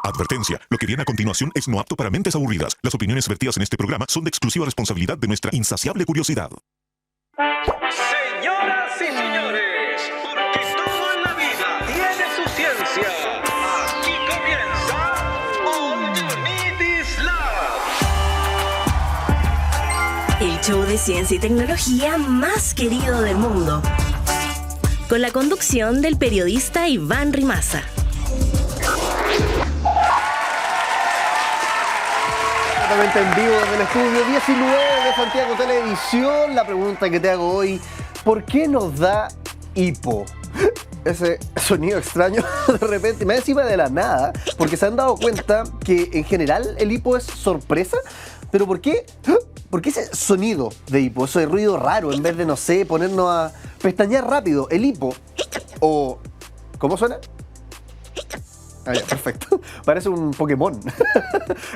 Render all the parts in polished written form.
Advertencia, lo que viene a continuación es no apto para mentes aburridas. Las opiniones vertidas en este programa son de exclusiva responsabilidad de nuestra insaciable curiosidad. Señoras y señores, porque todo en la vida tiene su ciencia. Aquí comienza All You Need Is Love. El show de ciencia y tecnología más querido del mundo. Con la conducción del periodista Iván Rimaza. En vivo desde el estudio 19 de Santiago Televisión. La pregunta que te hago hoy: ¿por qué nos da hipo? Ese sonido extraño de repente, me encima de la nada, porque se han dado cuenta que en general el hipo es sorpresa. Pero ¿por qué? ¿Por qué ese sonido de hipo? Ese ruido raro, en vez de, no sé, ponernos a pestañear rápido. El hipo, o... ¿cómo suena? Ah, ya, perfecto. Parece un Pokémon.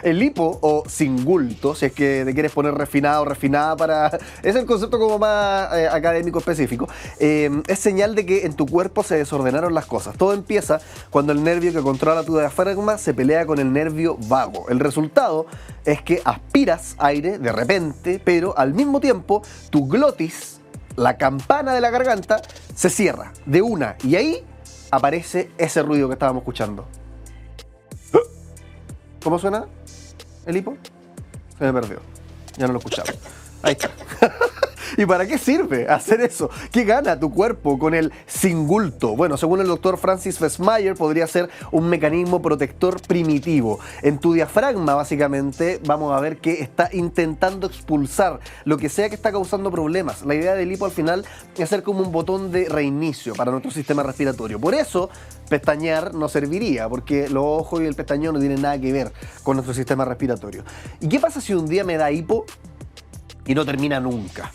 El hipo o singulto, si es que te quieres poner refinado o refinada para... Es el concepto como más académico específico. Es señal de que en tu cuerpo se desordenaron las cosas. Todo empieza cuando el nervio que controla tu diafragma se pelea con el nervio vago. El resultado es que aspiras aire de repente, pero al mismo tiempo tu glotis, la campana de la garganta, se cierra de una. Y ahí aparece ese ruido que estábamos escuchando. ¿Cómo suena el hipo? Se me perdió. Ya no lo escuchamos. Ahí está. ¿Y para qué sirve hacer eso? ¿Qué gana tu cuerpo con el singulto? Bueno, según el doctor Francis Fessmeyer, podría ser un mecanismo protector primitivo. En tu diafragma, básicamente, vamos a ver que está intentando expulsar lo que sea que está causando problemas. La idea del hipo al final es hacer como un botón de reinicio para nuestro sistema respiratorio. Por eso, pestañear no serviría, porque los ojos y el pestañeo no tienen nada que ver con nuestro sistema respiratorio. ¿Y qué pasa si un día me da hipo y no termina nunca?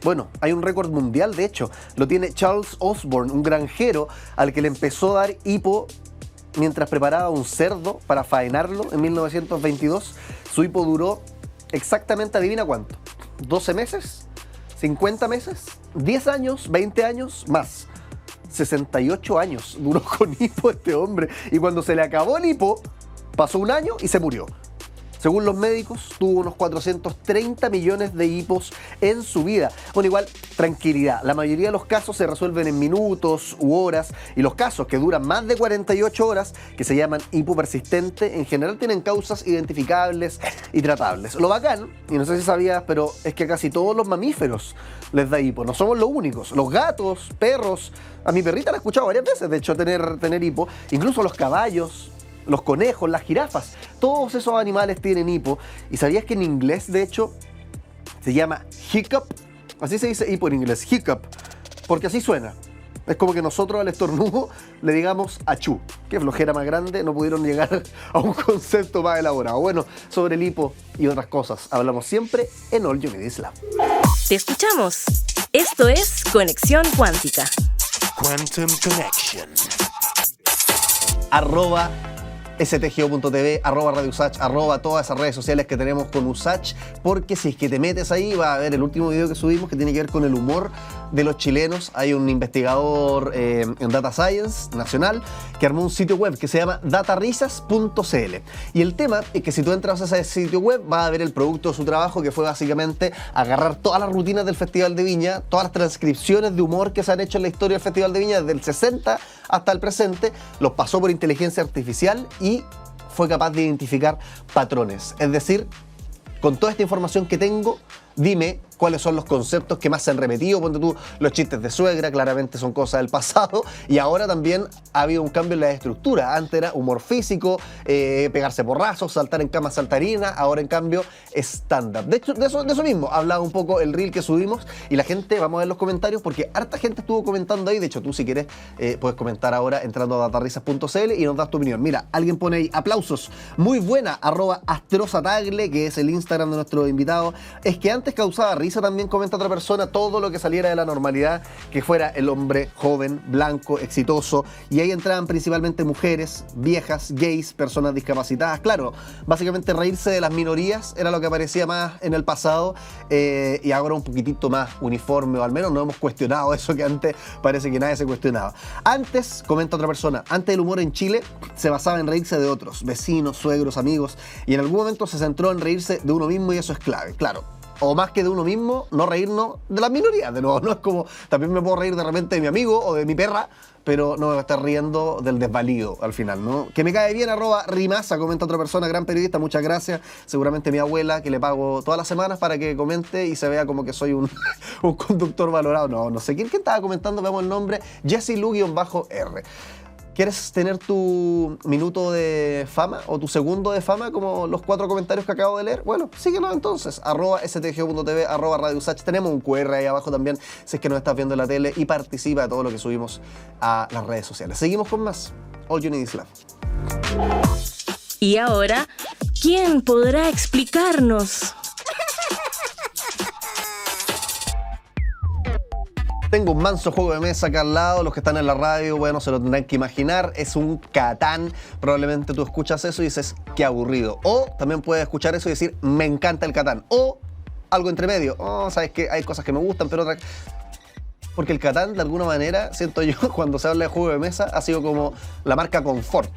Bueno, hay un récord mundial, de hecho, lo tiene Charles Osborne, un granjero al que le empezó a dar hipo mientras preparaba un cerdo para faenarlo en 1922. Su hipo duró exactamente, adivina cuánto, 12 meses, 50 meses, 10 años, 20 años, más. 68 años duró con hipo este hombre, y cuando se le acabó el hipo, pasó un año y se murió. Según los médicos, tuvo unos 430 millones de hipos en su vida. Bueno, igual, tranquilidad. La mayoría de los casos se resuelven en minutos u horas, y los casos que duran más de 48 horas, que se llaman hipo persistente, en general tienen causas identificables y tratables. Lo bacán, y no sé si sabías, pero es que a casi todos los mamíferos les da hipo. No somos los únicos. Los gatos, perros, a mi perrita la he escuchado varias veces, de hecho, tener hipo. Incluso los caballos, los conejos, las jirafas, todos esos animales tienen hipo. ¿Y sabías que en inglés, de hecho, se llama hiccup? Así se dice hipo en inglés, hiccup, porque así suena. Es como que nosotros al estornudo le digamos achú. Qué flojera más grande, no pudieron llegar a un concepto más elaborado. Bueno, sobre el hipo y otras cosas hablamos siempre en All You Need Is Love. Te escuchamos. Esto es Conexión Cuántica. Quantum Connection. @stgo.tv, @Radio Usach, todas esas redes sociales que tenemos con Usach, porque si es que te metes ahí vas a ver el último video que subimos que tiene que ver con el humor de los chilenos. Hay un investigador en Data Science nacional que armó un sitio web que se llama datarisas.cl, y el tema es que si tú entras a ese sitio web vas a ver el producto de su trabajo, que fue básicamente agarrar todas las rutinas del Festival de Viña, todas las transcripciones de humor que se han hecho en la historia del Festival de Viña desde el 60 hasta el presente, los pasó por inteligencia artificial y fue capaz de identificar patrones. Es decir, con toda esta información que tengo, dime cuáles son los conceptos que más se han repetido. Ponte tú, los chistes de suegra, claramente son cosas del pasado, y ahora también ha habido un cambio en la estructura. Antes era humor físico, pegarse porrazos, saltar en cama saltarina, ahora en cambio estándar. De hecho, de eso mismo hablaba un poco el reel que subimos, y la gente, vamos a ver los comentarios, porque harta gente estuvo comentando ahí. De hecho, tú si quieres puedes comentar ahora entrando a datarisas.cl y nos das tu opinión. Mira, alguien pone ahí aplausos, muy buena, @astrosatagle, que es el Instagram de nuestro invitado. Es que antes Antes causaba risa también, comenta otra persona, todo lo que saliera de la normalidad, que fuera el hombre joven, blanco, exitoso, y ahí entraban principalmente mujeres, viejas, gays, personas discapacitadas. Claro, básicamente reírse de las minorías era lo que aparecía más en el pasado, y ahora un poquitito más uniforme, o al menos no hemos cuestionado eso que antes parece que nadie se cuestionaba. Antes, comenta otra persona, antes el humor en Chile se basaba en reírse de otros, vecinos, suegros, amigos, y en algún momento se centró en reírse de uno mismo, y eso es clave, claro. O más que de uno mismo, no reírnos de las minorías, de nuevo. No es como, también me puedo reír de repente de mi amigo o de mi perra, pero no me voy a estar riendo del desvalido al final, ¿no? Que me cae bien, @Rimasa, comenta otra persona, gran periodista, muchas gracias. Seguramente mi abuela, que le pago todas las semanas para que comente y se vea como que soy un conductor valorado. No sé. ¿Quién estaba comentando? Veamos el nombre. Jesse Lu-R. ¿Quieres tener tu minuto de fama o tu segundo de fama como los 4 comentarios que acabo de leer? Bueno, síguenos entonces, @stgo.tv, @radiosach. Tenemos un QR ahí abajo también, si es que nos estás viendo en la tele, y participa de todo lo que subimos a las redes sociales. Seguimos con más. All You Need Is Love. Y ahora, ¿quién podrá explicarnos? Tengo un manso juego de mesa acá al lado, los que están en la radio, bueno, se lo tendrán que imaginar, es un Catán. Probablemente tú escuchas eso y dices, qué aburrido. O también puedes escuchar eso y decir, me encanta el Catán. O algo entre medio, sabes que hay cosas que me gustan, pero otras... Porque el Catán, de alguna manera, siento yo, cuando se habla de juego de mesa, ha sido como la marca confort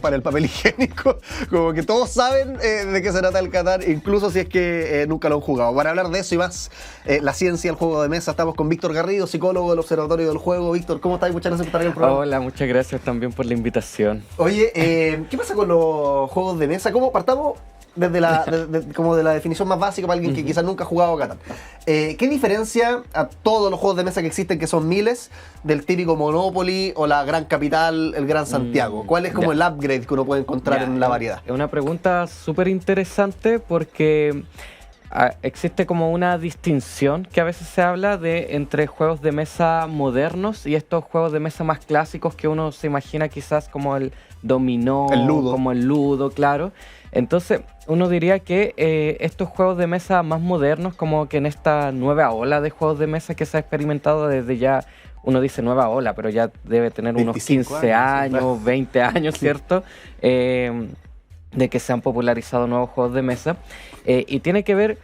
para el papel higiénico. Como que todos saben de qué se trata el Catán, incluso si es que nunca lo han jugado. Para hablar de eso y más, la ciencia del juego de mesa, estamos con Víctor Garrido, psicólogo del Observatorio del Juego. Víctor, ¿cómo estás? Muchas gracias por estar en el programa. Hola, muchas gracias también por la invitación. Oye, ¿qué pasa con los juegos de mesa? ¿Cómo partamos? Desde como de la definición más básica para alguien que quizás nunca ha jugado a Catán. ¿Qué diferencia a todos los juegos de mesa que existen, que son miles, del típico Monopoly o la Gran Capital, el Gran Santiago? ¿Cuál es como el upgrade que uno puede encontrar en la variedad? Es una pregunta súper interesante porque existe como una distinción que a veces se habla de entre juegos de mesa modernos y estos juegos de mesa más clásicos que uno se imagina quizás como el dominó, el ludo. como el ludo, claro. Entonces, uno diría que estos juegos de mesa más modernos, como que en esta nueva ola de juegos de mesa que se ha experimentado desde ya, uno dice nueva ola, pero ya debe tener unos 15 años, 20 años, ¿cierto? De que se han popularizado nuevos juegos de mesa. Y tiene que ver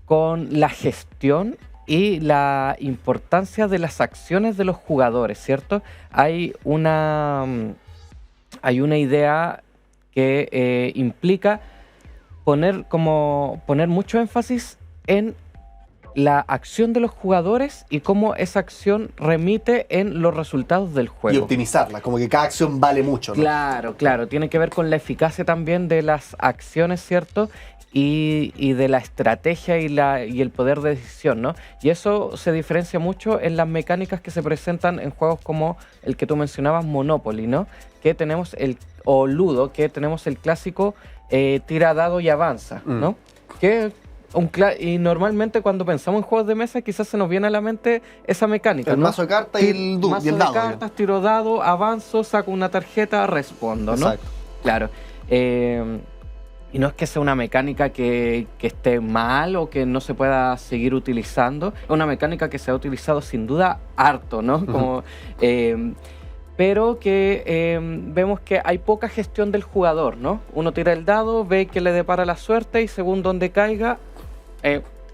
con la gestión y la importancia de las acciones de los jugadores, ¿cierto? Hay una idea que implica poner mucho énfasis en la acción de los jugadores y cómo esa acción remite en los resultados del juego. Y optimizarla, como que cada acción vale mucho, ¿no? Claro, tiene que ver con la eficacia también de las acciones, ¿cierto? Y de la estrategia y el poder de decisión, ¿no? Y eso se diferencia mucho en las mecánicas que se presentan en juegos como el que tú mencionabas, Monopoly, ¿no? Que tenemos o Ludo, que tenemos el clásico tira dado y avanza, ¿no? Y normalmente cuando pensamos en juegos de mesa quizás se nos viene a la mente esa mecánica, el ¿no? mazo de cartas y el dado. Mazo de cartas, tiro dado, avanzo, saco una tarjeta, respondo, ¿no? Exacto. Claro. Y no es que sea una mecánica que esté mal o que no se pueda seguir utilizando. Es una mecánica que se ha utilizado sin duda harto, ¿no? Como, pero que vemos que hay poca gestión del jugador, ¿no? Uno tira el dado, ve que le depara la suerte y según donde caiga,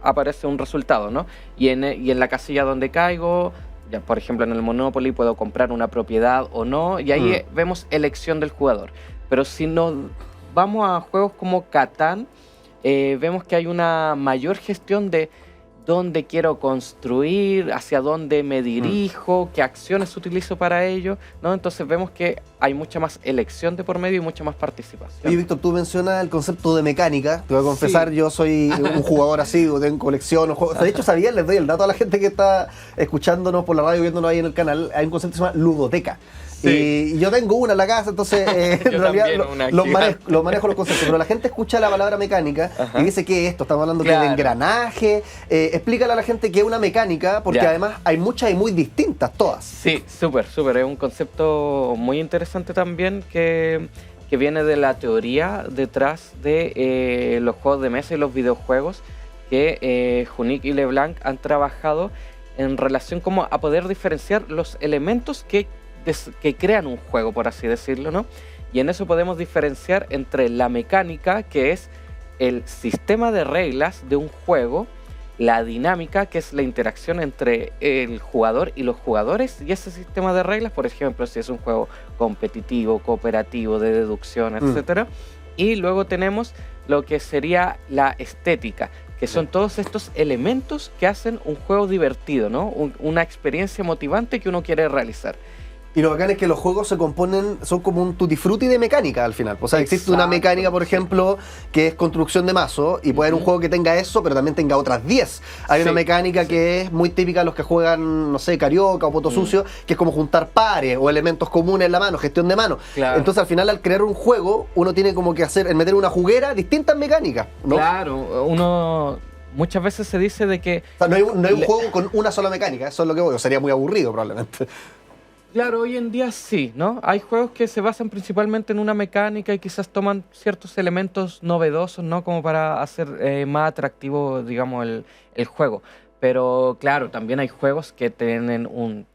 aparece un resultado, ¿no? Y en la casilla donde caigo, ya, por ejemplo en el Monopoly puedo comprar una propiedad o no, y ahí vemos elección del jugador. Pero si no vamos a juegos como Catán, vemos que hay una mayor gestión de dónde quiero construir, hacia dónde me dirijo, qué acciones utilizo para ello, ¿no? Entonces vemos que hay mucha más elección de por medio y mucha más participación. Y Víctor, tú mencionas el concepto de mecánica. Te voy a confesar, yo soy un jugador así, tengo colección. De hecho, sabía, les doy el dato a la gente que está escuchándonos por la radio, viéndonos ahí en el canal. Hay un concepto que se llama ludoteca. Sí. Y yo tengo una en la casa, entonces en realidad los manejo los conceptos. Pero la gente escucha la palabra mecánica y dice, ¿qué es esto? Estamos hablando que de engranaje. Explícale a la gente qué es una mecánica, porque además hay muchas y muy distintas todas. Sí, súper. Es un concepto muy interesante también que viene de la teoría detrás de los juegos de mesa y los videojuegos, que Junique y LeBlanc han trabajado en relación como a poder diferenciar los elementos que crean un juego, por así decirlo, ¿no? Y en eso podemos diferenciar entre la mecánica, que es el sistema de reglas de un juego, la dinámica, que es la interacción entre el jugador y los jugadores, y ese sistema de reglas, por ejemplo, si es un juego competitivo, cooperativo, de deducción, etc. Y luego tenemos lo que sería la estética, que son todos estos elementos que hacen un juego divertido, ¿no? Una experiencia motivante que uno quiere realizar. Y lo bacán es que los juegos se componen, son como un tutti frutti de mecánica al final. O sea, existe una mecánica, por ejemplo, que es construcción de mazo, y puede haber un juego que tenga eso, pero también tenga otras 10. Hay una mecánica que es muy típica de los que juegan, no sé, carioca o poto sucio, que es como juntar pares o elementos comunes en la mano, gestión de mano. Claro. Entonces, al final, al crear un juego, uno tiene como que meter en una juguera distintas mecánicas, ¿no? Claro, uno... Muchas veces se dice de que... O sea, no hay un juego con una sola mecánica, eso es lo que voy, o sería muy aburrido probablemente. Claro, hoy en día sí, ¿no? Hay juegos que se basan principalmente en una mecánica y quizás toman ciertos elementos novedosos, ¿no? Como para hacer más atractivo, digamos, el juego. Pero claro, también hay juegos que tienen un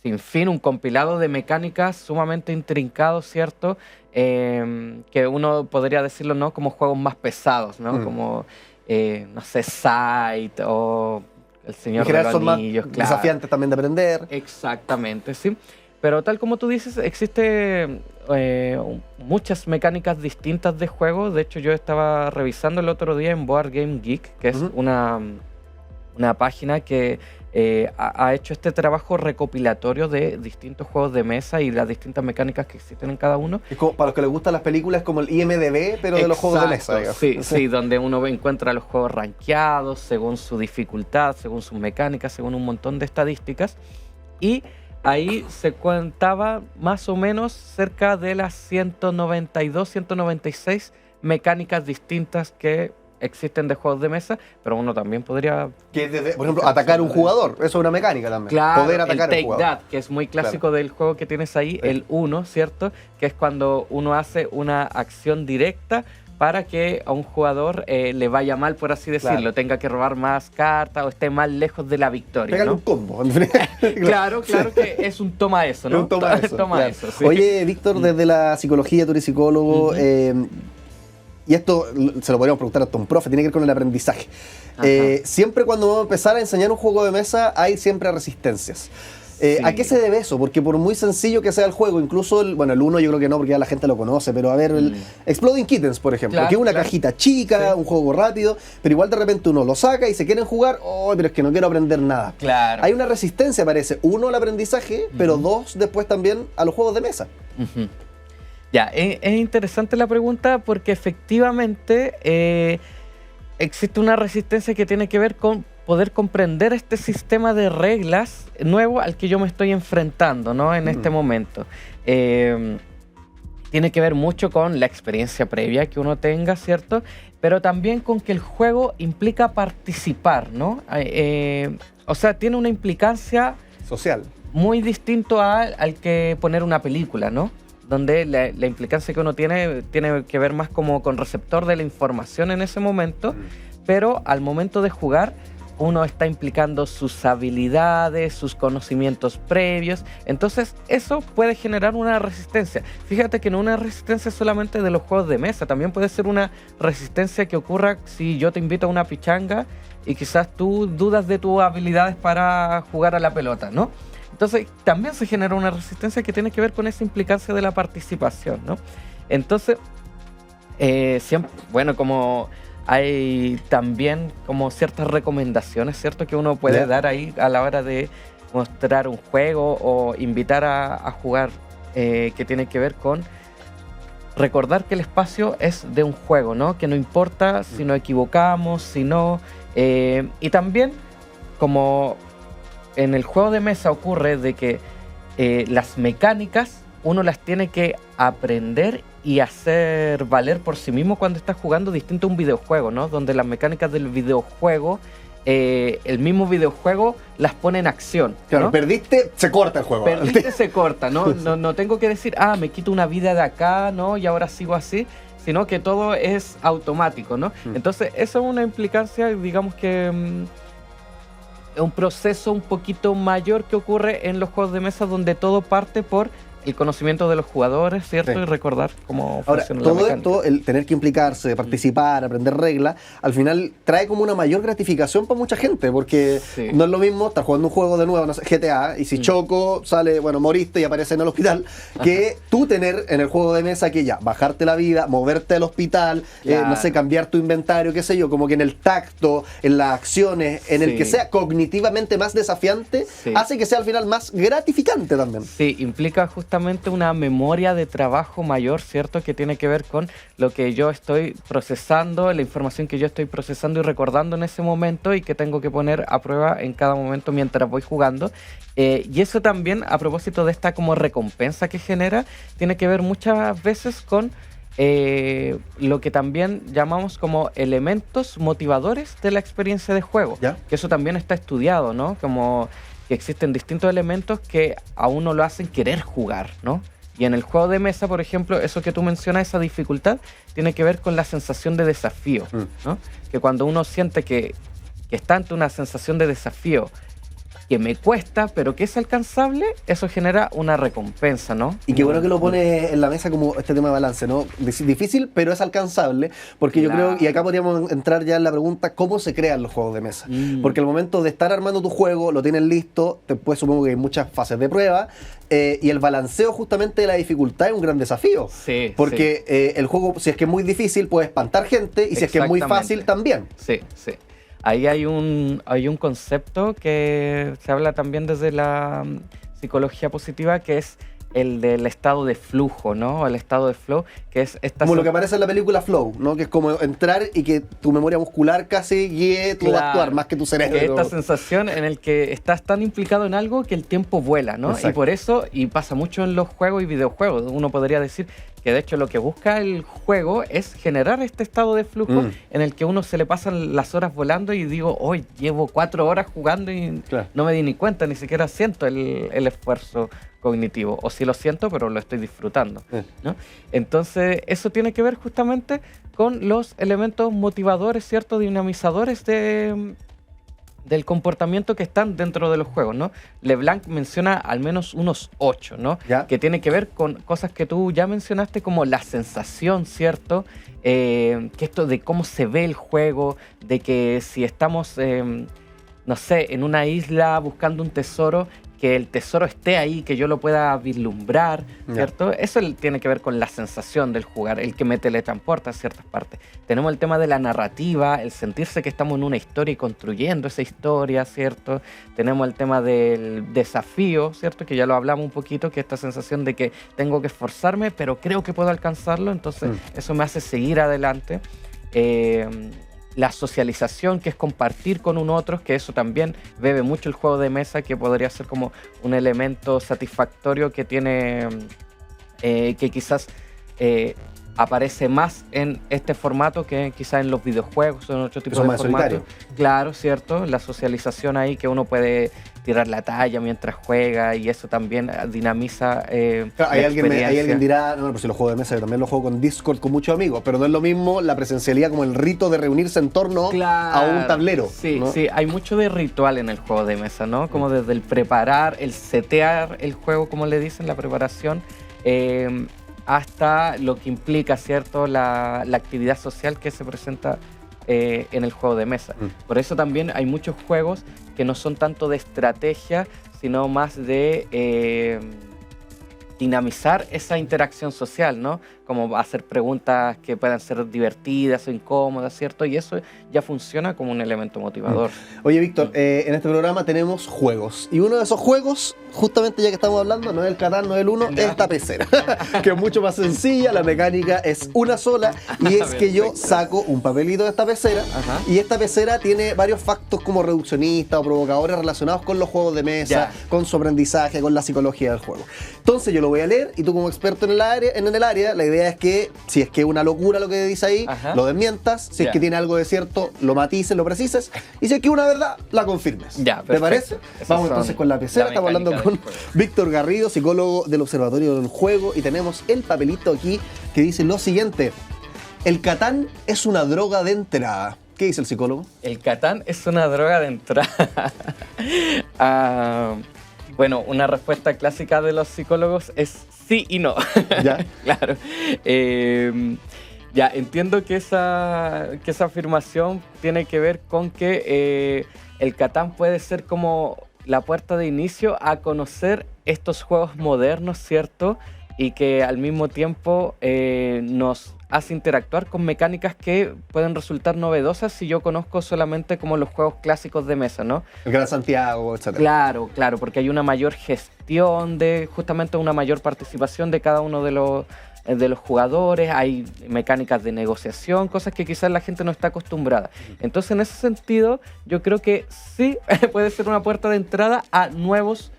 sinfín, un compilado de mecánicas sumamente intrincados, ¿cierto? Que uno podría decirlo, ¿no? Como juegos más pesados, ¿no? Como, no sé, Sight o... El Señor de los Anillos, claro. Desafiantes también de aprender. Exactamente, sí. Pero tal como tú dices, existe muchas mecánicas distintas de juego. De hecho, yo estaba revisando el otro día en Board Game Geek, que es una página que ha hecho este trabajo recopilatorio de distintos juegos de mesa y las distintas mecánicas que existen en cada uno. Es como, para los que les gustan las películas, es como el IMDb, pero de los juegos de mesa. Digamos. Sí, donde uno encuentra los juegos rankeados según su dificultad, según sus mecánicas, según un montón de estadísticas. Y ahí se contaba más o menos cerca de las 192, 196 mecánicas distintas que existen de juegos de mesa, pero uno también podría... por ejemplo, atacar un jugador, eso es una mecánica también. Claro, poder atacar el a un jugador. Take That, que es muy clásico del juego que tienes ahí, el 1, ¿cierto? Que es cuando uno hace una acción directa para que a un jugador le vaya mal, por así decirlo, tenga que robar más cartas o esté más lejos de la victoria. Pégale, ¿no? un combo. Claro, que es un toma eso, ¿no? Un toma eso. Toma eso, sí. Oye, Víctor, desde la psicología, tú eres psicólogo, y esto se lo podríamos preguntar a un profe, tiene que ver con el aprendizaje. Siempre cuando vamos a empezar a enseñar un juego de mesa hay siempre resistencias. ¿A qué se debe eso? Porque por muy sencillo que sea el juego, incluso el 1 yo creo que no, porque ya la gente lo conoce, pero a ver, el Exploding Kittens, por ejemplo, que es una cajita chica, un juego rápido, pero igual de repente uno lo saca y se quieren jugar, pero es que no quiero aprender nada. Claro. Hay una resistencia, parece, 1 al aprendizaje, pero 2 después también a los juegos de mesa. Ya, es interesante la pregunta porque efectivamente existe una resistencia que tiene que ver con poder comprender este sistema de reglas nuevo al que yo me estoy enfrentando, ¿no? En este momento. Tiene que ver mucho con la experiencia previa que uno tenga, ¿cierto? Pero también con que el juego implica participar, ¿no? O sea, tiene una implicancia social muy distinto al que poner una película, ¿no? Donde la implicancia que uno tiene que ver más como con receptor de la información en ese momento, pero al momento de jugar uno está implicando sus habilidades, sus conocimientos previos, entonces eso puede generar una resistencia. Fíjate que no una resistencia solamente de los juegos de mesa, también puede ser una resistencia que ocurra si yo te invito a una pichanga y quizás tú dudas de tus habilidades para jugar a la pelota, ¿no? Entonces también se genera una resistencia que tiene que ver con esa implicancia de la participación, ¿no? Entonces, siempre, bueno, como hay también como ciertas recomendaciones, ¿cierto? Que uno puede dar ahí a la hora de mostrar un juego o invitar a jugar, que tiene que ver con recordar que el espacio es de un juego, ¿no? Que no importa si nos equivocamos, si no... y también, como en el juego de mesa ocurre de que las mecánicas uno las tiene que aprender y hacer valer por sí mismo cuando está jugando, distinto a un videojuego, ¿no? Donde las mecánicas del videojuego, el mismo videojuego las pone en acción. Claro, ¿no? perdiste, se corta el juego. Perdiste, se corta, ¿no? No tengo que decir, me quito una vida de acá, ¿no? Y ahora sigo así, sino que todo es automático, ¿no? Entonces, eso es una implicancia, digamos que es un proceso un poquito mayor que ocurre en los juegos de mesa, donde todo parte por el conocimiento de los jugadores, ¿cierto? Sí. Y recordar cómo Ahora, funciona la todo mecánica. esto, el tener que implicarse, participar, aprender reglas, al final trae como una mayor gratificación para mucha gente, porque Sí. no es lo mismo estar jugando un juego de nuevo, no sé, GTA, y si choco, sale, bueno, moriste y aparece en el hospital, que tú tener en el juego de mesa que ya, bajarte la vida, moverte al hospital, Claro. no sé, cambiar tu inventario, qué sé yo, como que en el tacto, en las acciones, en el Sí. que sea cognitivamente más desafiante, Sí. hace que sea al final más gratificante también. Sí, implica justamente una memoria de trabajo mayor, ¿cierto? Que tiene que ver con lo que yo estoy procesando, la información que yo estoy procesando y recordando en ese momento y que tengo que poner a prueba en cada momento mientras voy jugando. Y eso también, a propósito de esta como recompensa que genera, tiene que ver muchas veces con lo que también llamamos como elementos motivadores de la experiencia de juego. ¿Ya? Que eso también está estudiado, ¿no? Como que existen distintos elementos que a uno lo hacen querer jugar, ¿no? Y en el juego de mesa, por ejemplo, eso que tú mencionas, esa dificultad, tiene que ver con la sensación de desafío, ¿no? Que cuando uno siente que está ante una sensación de desafío que me cuesta, pero que es alcanzable, eso genera una recompensa, ¿no? Y qué bueno que lo pone en la mesa como este tema de balance, ¿no? Difícil, pero es alcanzable, porque yo Claro. creo, y acá podríamos entrar ya en la pregunta, ¿cómo se crean los juegos de mesa? Porque al momento de estar armando tu juego, lo tienes listo, después supongo que hay muchas fases de prueba, y el balanceo justamente de la dificultad es un gran desafío. Sí, Porque el juego, si es que es muy difícil, puede espantar gente, y si es que es muy Exactamente. fácil, también. Sí, sí. Ahí hay un concepto que se habla también desde la psicología positiva, que es el del estado de flujo, ¿no? El estado de flow, que es esta... Como lo que aparece en la película Flow, ¿no? Que es como entrar y que tu memoria muscular casi guíe tu Claro, actuar más que tu cerebro. que esta sensación en el que estás tan implicado en algo que el tiempo vuela, ¿no? Exacto. Y por eso, y pasa mucho en los juegos y videojuegos, uno podría decir que de hecho lo que busca el juego es generar este estado de flujo en el que uno se le pasan las horas volando y digo, hoy llevo 4 horas jugando y Claro. no me di ni cuenta, ni siquiera siento el esfuerzo cognitivo, o sí lo siento, pero lo estoy disfrutando, ¿no? Entonces, eso tiene que ver justamente con los elementos motivadores, ¿cierto? Dinamizadores del comportamiento que están dentro de los juegos, ¿no? LeBlanc menciona al menos unos 8, ¿no? ¿Ya? Que tiene que ver con cosas que tú ya mencionaste, como la sensación, ¿cierto? Que esto de cómo se ve el juego, de que si estamos, no sé, en una isla buscando un tesoro, que el tesoro esté ahí, que yo lo pueda vislumbrar, Ya. ¿cierto? Eso tiene que ver con la sensación del jugar, el que me teletransporta a ciertas partes. Tenemos el tema de la narrativa, el sentirse que estamos en una historia y construyendo esa historia, ¿cierto? Tenemos el tema del desafío, ¿cierto? Que ya lo hablamos un poquito, que esta sensación de que tengo que esforzarme, pero creo que puedo alcanzarlo, entonces eso me hace seguir adelante. La socialización, que es compartir con un otro, que eso también bebe mucho el juego de mesa, que podría ser como un elemento satisfactorio que tiene, que quizás aparece más en este formato que quizás en los videojuegos o en otro tipo son de más formatos. solitarios. Claro, cierto, la socialización ahí, que uno puede tirar la talla mientras juega y eso también dinamiza Claro, la hay alguien experiencia. dirá, no, pero si lo juego de mesa, yo también lo juego con Discord con muchos amigos, pero no es lo mismo la presencialidad como el rito de reunirse en torno a un tablero. Sí, ¿no? sí, hay mucho de ritual en el juego de mesa, ¿no? Como desde el preparar, el setear el juego, como le dicen, la preparación, hasta lo que implica, ¿cierto? La actividad social que se presenta en el juego de mesa. Por eso también hay muchos juegos que no son tanto de estrategia, sino más de dinamizar esa interacción social, ¿no? Como hacer preguntas que puedan ser divertidas o incómodas, ¿cierto? Y eso ya funciona como un elemento motivador. Oye, Víctor, en este programa tenemos juegos. Y uno de esos juegos, justamente ya que estamos hablando, no es el Catán, no es el 1, es esta pecera. Que es mucho más sencilla, la mecánica es una sola. Y es que yo Perfecto. saco un papelito de esta pecera. Ajá. Y esta pecera tiene varios factos como reduccionistas o provocadores relacionados con los juegos de mesa, Ya. con su aprendizaje, con la psicología del juego. Entonces yo lo voy a leer y tú como experto en el área, la idea es que si es que es una locura lo que dice ahí, Ajá. lo desmientas. Si es Ya. que tiene algo de cierto, lo matices, lo precises. Y si es que es una verdad, la confirmes. Ya, ¿Te perfecto. parece? Esas Vamos son entonces con la pecera. la Estamos hablando mecánica con del juego. Víctor Garrido, psicólogo del Observatorio del Juego. Y tenemos el papelito aquí que dice lo siguiente. El Catán es una droga de entrada. ¿Qué dice el psicólogo? El Catán es una droga de entrada. Bueno, una respuesta clásica de los psicólogos es sí y no. ¿Ya? Claro. Ya, entiendo que esa afirmación tiene que ver con que el Catán puede ser como la puerta de inicio a conocer estos juegos modernos, ¿cierto? Y que al mismo tiempo nos hace interactuar con mecánicas que pueden resultar novedosas si yo conozco solamente como los juegos clásicos de mesa, ¿no? El Gran Santiago, etc. Claro, claro, porque hay una mayor gestión justamente una mayor participación de cada uno de los jugadores, hay mecánicas de negociación, cosas que quizás la gente no está acostumbrada. Entonces, en ese sentido, yo creo que sí puede ser una puerta de entrada a nuevas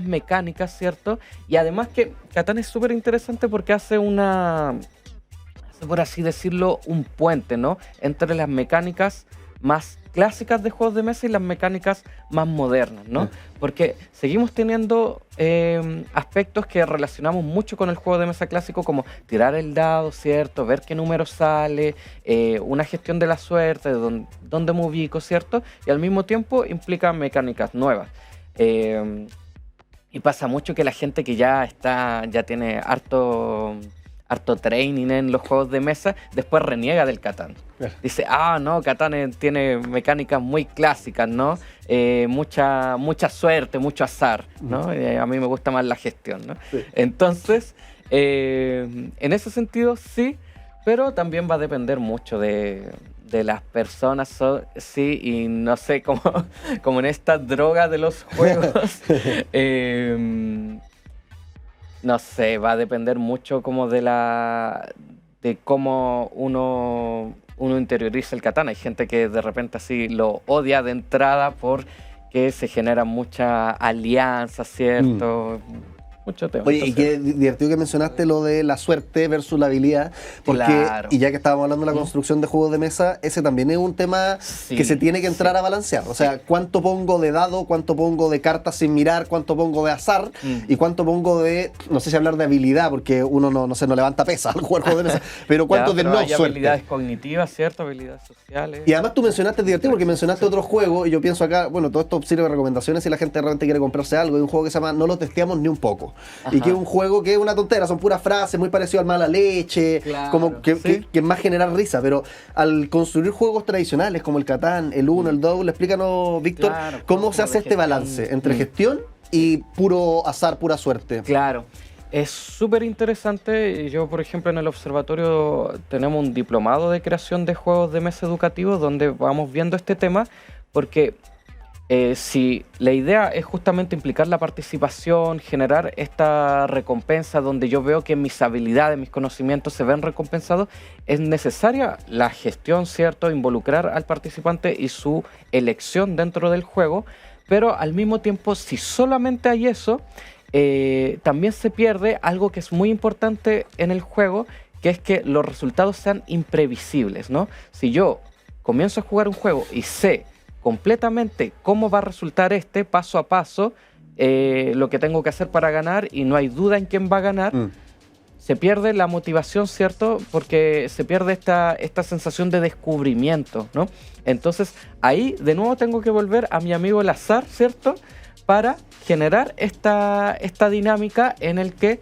mecánicas, ¿cierto? Y además que Catán es súper interesante porque hace por así decirlo, un puente, ¿no? Entre las mecánicas más clásicas de juegos de mesa y las mecánicas más modernas, ¿no? Porque seguimos teniendo aspectos que relacionamos mucho con el juego de mesa clásico, como tirar el dado, ¿cierto? Ver qué número sale, una gestión de la suerte, de dónde me ubico, ¿cierto? Y al mismo tiempo implica mecánicas nuevas. Y pasa mucho que la gente que ya tiene harto training en los juegos de mesa, después reniega del Catán. Dice, no, Catán tiene mecánicas muy clásicas, ¿no? Mucha suerte, mucho azar, ¿no? A mí me gusta más la gestión, ¿no? Sí. Entonces, en ese sentido, sí, pero también va a depender mucho de las personas, sí, y no sé, como en esta droga de los juegos, no sé, va a depender mucho como de cómo uno interioriza el Catán. Hay gente que de repente así lo odia de entrada porque se genera mucha alianza, ¿cierto? Mucho tema. Oye, y qué divertido que mencionaste lo de la suerte versus la habilidad, porque, claro. Y ya que estábamos hablando de la construcción de juegos de mesa, ese también es un tema que se tiene que entrar a balancear. O sea, ¿cuánto pongo de dado, cuánto pongo de cartas sin mirar, cuánto pongo de azar y cuánto pongo de, no sé si hablar de habilidad, porque uno no levanta pesa al jugar juegos de mesa, pero cuánto de no suerte. Habilidades cognitivas, ¿cierto? Habilidades sociales. Y además tú mencionaste, es divertido porque mencionaste otro juego y yo pienso acá, bueno, todo esto sirve de recomendaciones si la gente realmente quiere comprarse algo. Hay un juego que se llama No lo testeamos ni un poco. Ajá. Y que es un juego que es una tontera, son puras frases, muy parecido al Mala Leche, claro, como que es más generar risa, pero al construir juegos tradicionales como el Catán, el Uno, el Double, explícanos, Víctor, cómo se hace este balance entre gestión y puro azar, pura suerte. Claro. Es súper interesante. Yo, por ejemplo, en el observatorio tenemos un diplomado de creación de juegos de mesa educativos donde vamos viendo este tema, porque si la idea es justamente implicar la participación, generar esta recompensa donde yo veo que mis habilidades, mis conocimientos se ven recompensados, es necesaria la gestión, ¿cierto? Involucrar al participante y su elección dentro del juego, pero al mismo tiempo, si solamente hay eso, también se pierde algo que es muy importante en el juego, que es que los resultados sean imprevisibles, ¿no? Si yo comienzo a jugar un juego y sé completamente cómo va a resultar paso a paso, lo que tengo que hacer para ganar y no hay duda en quién va a ganar, se pierde la motivación, ¿cierto? Porque se pierde esta sensación de descubrimiento, ¿no? Entonces ahí de nuevo tengo que volver a mi amigo el azar, ¿cierto? Para generar esta dinámica en el que,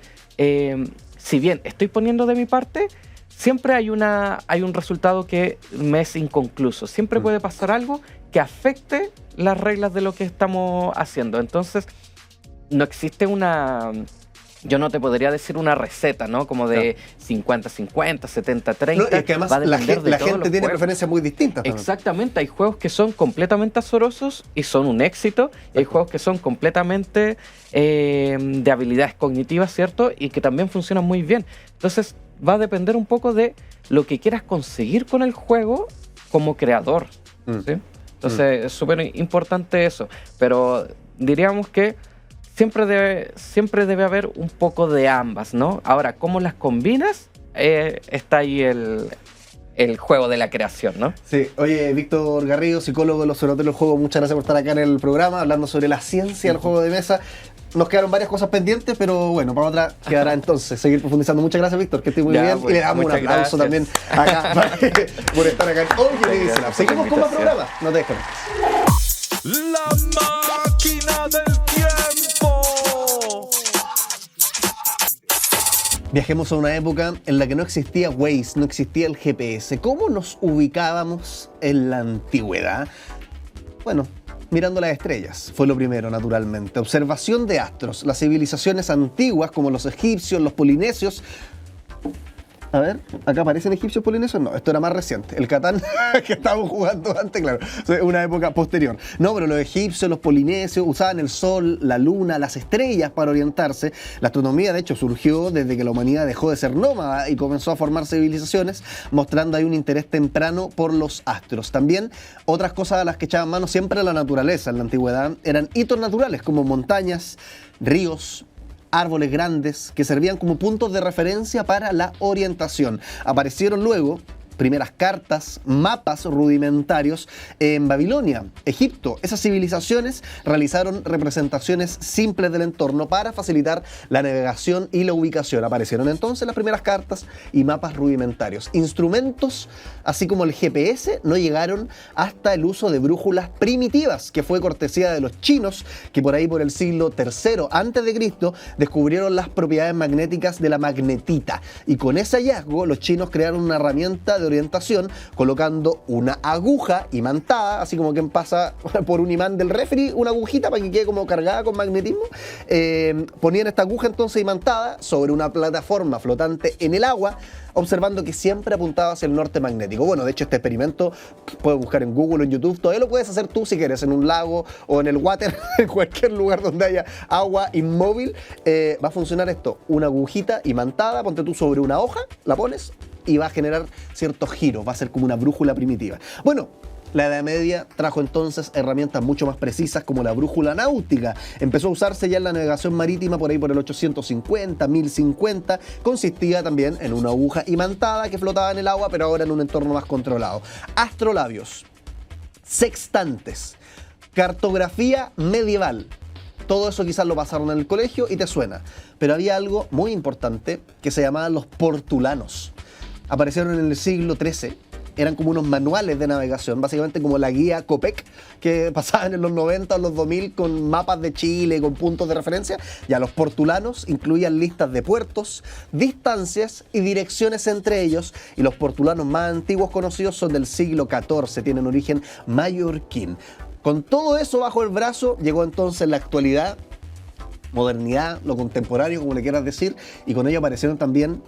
si bien estoy poniendo de mi parte, siempre hay un resultado que me es inconcluso. Siempre puede pasar algo que afecte las reglas de lo que estamos haciendo. Entonces, no existe yo no te podría decir una receta, ¿no? Como de 50-50, 70-30. No, es que además la gente tiene preferencias muy distintas también. Exactamente. Hay juegos que son completamente azarosos y son un éxito. Y hay juegos que son completamente de habilidades cognitivas, ¿cierto? Y que también funcionan muy bien. Entonces, va a depender un poco de lo que quieras conseguir con el juego como creador, ¿sí? Entonces, es súper importante eso. Pero diríamos que siempre debe haber un poco de ambas, ¿no? Ahora, ¿cómo las combinas? Está ahí el juego de la creación, ¿no? Sí. Oye, Víctor Garrido, psicólogo del Observatorio del Juego, muchas gracias por estar acá en el programa, hablando sobre la ciencia del juego de mesa. nos quedaron varias cosas pendientes, pero bueno, para otra quedará entonces seguir profundizando. Muchas gracias, Víctor, que esté muy Ya, bien. pues, Y le damos un muchas aplauso gracias. también acá por estar acá en All You Need Is Love. Gracias Seguimos por la con más invitación. programas. No te desconectes. La máquina del tiempo. Viajemos a una época en la que no existía Waze, no existía el GPS. ¿Cómo nos ubicábamos en la antigüedad? Bueno, mirando las estrellas, fue lo primero, naturalmente. Observación de astros. Las civilizaciones antiguas, como los egipcios, los polinesios. A ver, acá aparecen egipcios polinesios. No, esto era más reciente. El Catán que estábamos jugando antes, claro, es una época posterior. No, pero los egipcios, los polinesios usaban el sol, la luna, las estrellas para orientarse. La astronomía, de hecho, surgió desde que la humanidad dejó de ser nómada y comenzó a formar civilizaciones, mostrando ahí un interés temprano por los astros. También otras cosas a las que echaban mano siempre la naturaleza en la antigüedad eran hitos naturales como montañas, ríos, árboles grandes que servían como puntos de referencia para la orientación. Aparecieron luego primeras cartas, mapas rudimentarios en Babilonia, Egipto. Esas civilizaciones realizaron representaciones simples del entorno para facilitar la navegación y la ubicación. Aparecieron entonces las primeras cartas y mapas rudimentarios. Instrumentos, así como el GPS, no llegaron hasta el uso de brújulas primitivas, que fue cortesía de los chinos, que por ahí por el siglo III a.C. descubrieron las propiedades magnéticas de la magnetita. Y con ese hallazgo, los chinos crearon una herramienta de orientación colocando una aguja imantada, así como quien pasa por un imán del refri, una agujita para que quede como cargada con magnetismo. Ponían esta aguja entonces imantada sobre una plataforma flotante en el agua, observando que siempre apuntaba hacia el norte magnético. Bueno, de hecho este experimento puedes buscar en Google o en YouTube, todavía lo puedes hacer tú si quieres, en un lago o en el water, en cualquier lugar donde haya agua inmóvil. Va a funcionar esto, una agujita imantada, ponte tú sobre una hoja, la pones y va a generar ciertos giros, va a ser como una brújula primitiva. Bueno, la Edad Media trajo entonces herramientas mucho más precisas como la brújula náutica. Empezó a usarse ya en la navegación marítima por ahí por el 850, 1050. Consistía también en una aguja imantada que flotaba en el agua, pero ahora en un entorno más controlado. Astrolabios, sextantes, cartografía medieval. Todo eso quizás lo pasaron en el colegio y te suena. Pero había algo muy importante que se llamaban los portulanos. Aparecieron en el siglo XIII, eran como unos manuales de navegación, básicamente como la guía Copec, que pasaban en los 90 o los 2000 con mapas de Chile, con puntos de referencia. Ya los portulanos incluían listas de puertos, distancias y direcciones entre ellos, y los portulanos más antiguos conocidos son del siglo XIV, tienen origen mallorquín. Con todo eso bajo el brazo, llegó entonces la actualidad, modernidad, lo contemporáneo, como le quieras decir, y con ello aparecieron también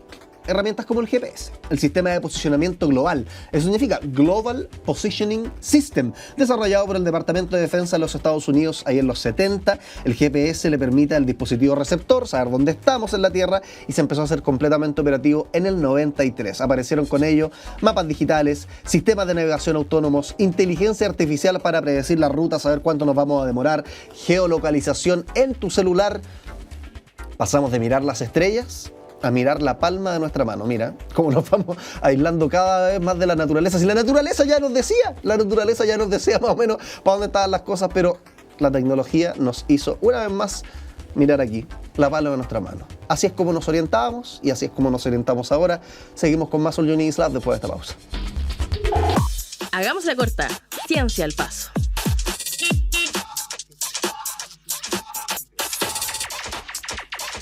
herramientas como el GPS, el sistema de posicionamiento global. Eso significa Global Positioning System, desarrollado por el Departamento de Defensa de los Estados Unidos ahí en los 70. El GPS le permite al dispositivo receptor saber dónde estamos en la Tierra y se empezó a hacer completamente operativo en el 93. Aparecieron con ello mapas digitales, sistemas de navegación autónomos, inteligencia artificial para predecir la ruta, saber cuánto nos vamos a demorar, geolocalización en tu celular. Pasamos de mirar las estrellas a mirar la palma de nuestra mano. Mira cómo nos vamos aislando cada vez más de la naturaleza. Si la naturaleza ya nos decía más o menos para dónde estaban las cosas, pero la tecnología nos hizo una vez más mirar aquí, la palma de nuestra mano. Así es como nos orientábamos y así es como nos orientamos ahora. Seguimos con más All You Need Is Love después de esta pausa. Hagamos la corta. Ciencia al paso.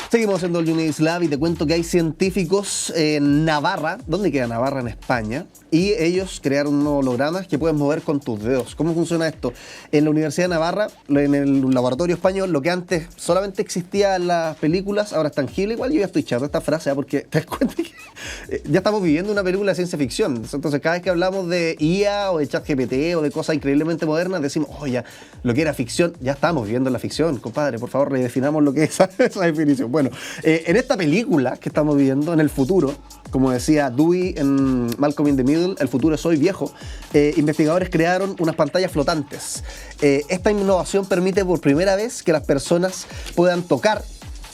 Seguimos haciendo el All You Need Is Love y te cuento que hay científicos en Navarra. ¿Dónde queda Navarra? En España. Y ellos crearon unos hologramas que puedes mover con tus dedos. ¿Cómo funciona esto? En la Universidad de Navarra, en el laboratorio español, lo que antes solamente existía en las películas, ahora es tangible. Igual yo ya estoy echando esta frase, porque te das cuenta que ya estamos viviendo una película de ciencia ficción. Entonces cada vez que hablamos de IA o de ChatGPT o de cosas increíblemente modernas, decimos, oh, ya, lo que era ficción, ya estamos viviendo la ficción. Compadre, por favor, redefinamos lo que es esa definición. Bueno, en esta película que estamos viviendo, en el futuro, como decía Dewey en Malcolm in the Middle, el futuro es hoy viejo, investigadores crearon unas pantallas flotantes. Esta innovación permite por primera vez que las personas puedan tocar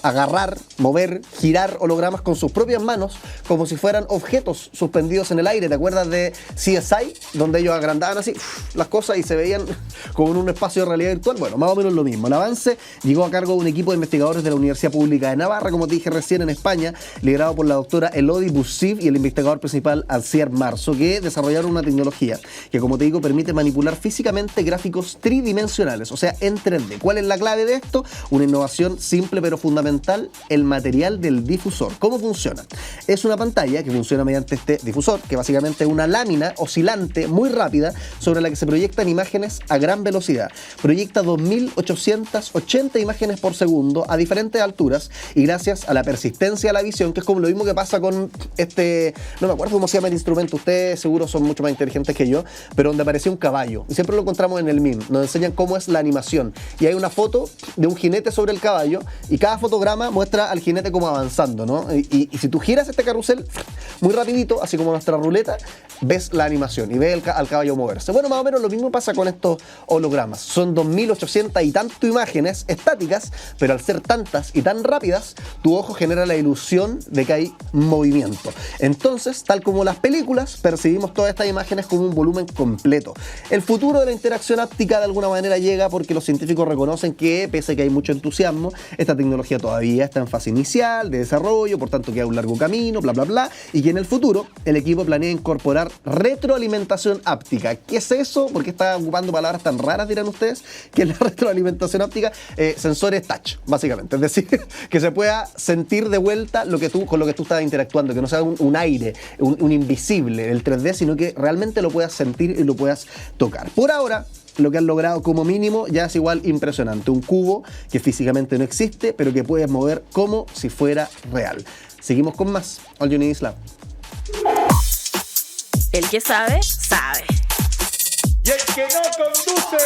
agarrar, mover, girar hologramas con sus propias manos como si fueran objetos suspendidos en el aire. ¿Te acuerdas de CSI? Donde ellos agrandaban así las cosas y se veían como en un espacio de realidad virtual. Bueno, más o menos lo mismo. El avance llegó a cargo de un equipo de investigadores de la Universidad Pública de Navarra, como te dije recién, en España, liderado por la doctora Elodie Boussiv y el investigador principal Ancier Marzo, que desarrollaron una tecnología que, como te digo, permite manipular físicamente gráficos tridimensionales, o sea, en 3D. ¿Cuál es la clave de esto? Una innovación simple pero fundamental: el material del difusor. ¿Cómo funciona? Es una pantalla que funciona mediante este difusor, que básicamente es una lámina oscilante muy rápida sobre la que se proyectan imágenes a gran velocidad. Proyecta 2880 imágenes por segundo a diferentes alturas, y gracias a la persistencia de la visión, que es como lo mismo que pasa con no me acuerdo cómo se llama el instrumento, ustedes seguro son mucho más inteligentes que yo, pero donde aparecía un caballo, y siempre lo encontramos en el MIM, nos enseñan cómo es la animación, y hay una foto de un jinete sobre el caballo, y cada fotograma muestra al jinete como avanzando, ¿no? Y si tú giras este carrusel muy rapidito, así como nuestra ruleta, ves la animación y ves al caballo moverse. Bueno, más o menos lo mismo pasa con estos hologramas. Son 2800 y tanto imágenes estáticas, pero al ser tantas y tan rápidas, tu ojo genera la ilusión de que hay movimiento. Entonces, tal como las películas, percibimos todas estas imágenes como un volumen completo. El futuro de la interacción áptica de alguna manera llega porque los científicos reconocen que, pese a que hay mucho entusiasmo, esta tecnología todavía está en fase inicial de desarrollo, por tanto queda un largo camino, bla bla bla, y que en el futuro el equipo planea incorporar retroalimentación áptica. ¿Qué es eso? ¿Por qué está ocupando palabras tan raras, dirán ustedes? ¿Qué es la retroalimentación áptica? Sensores touch, básicamente, es decir, que se pueda sentir de vuelta con lo que tú estás interactuando, que no sea un aire, un invisible, el 3D, sino que realmente lo puedas sentir y lo puedas tocar. Por ahora, lo que han logrado como mínimo ya es igual impresionante. Un cubo que físicamente no existe, pero que puedes mover como si fuera real. Seguimos con más. All You Need Is Love. El que sabe, sabe. Y el que no conduce.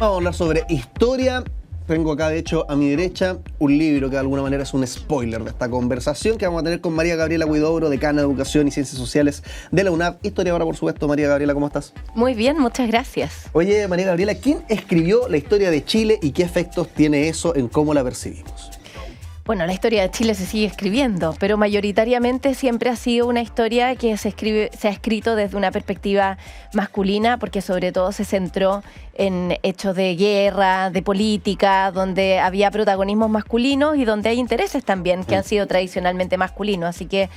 Vamos a hablar sobre historia. Tengo acá, de hecho, a mi derecha, un libro que de alguna manera es un spoiler de esta conversación que vamos a tener con María Gabriela Huidobro, decana de Educación y Ciencias Sociales de la UNAV, historiadora, por supuesto. María Gabriela, ¿cómo estás? Muy bien, muchas gracias. Oye, María Gabriela, ¿quién escribió la historia de Chile y qué efectos tiene eso en cómo la percibimos? Bueno, la historia de Chile se sigue escribiendo, pero mayoritariamente siempre ha sido una historia que se ha escrito desde una perspectiva masculina, porque sobre todo se centró en hechos de guerra, de política, donde había protagonismos masculinos y donde hay intereses también que han sido tradicionalmente masculinos. Así que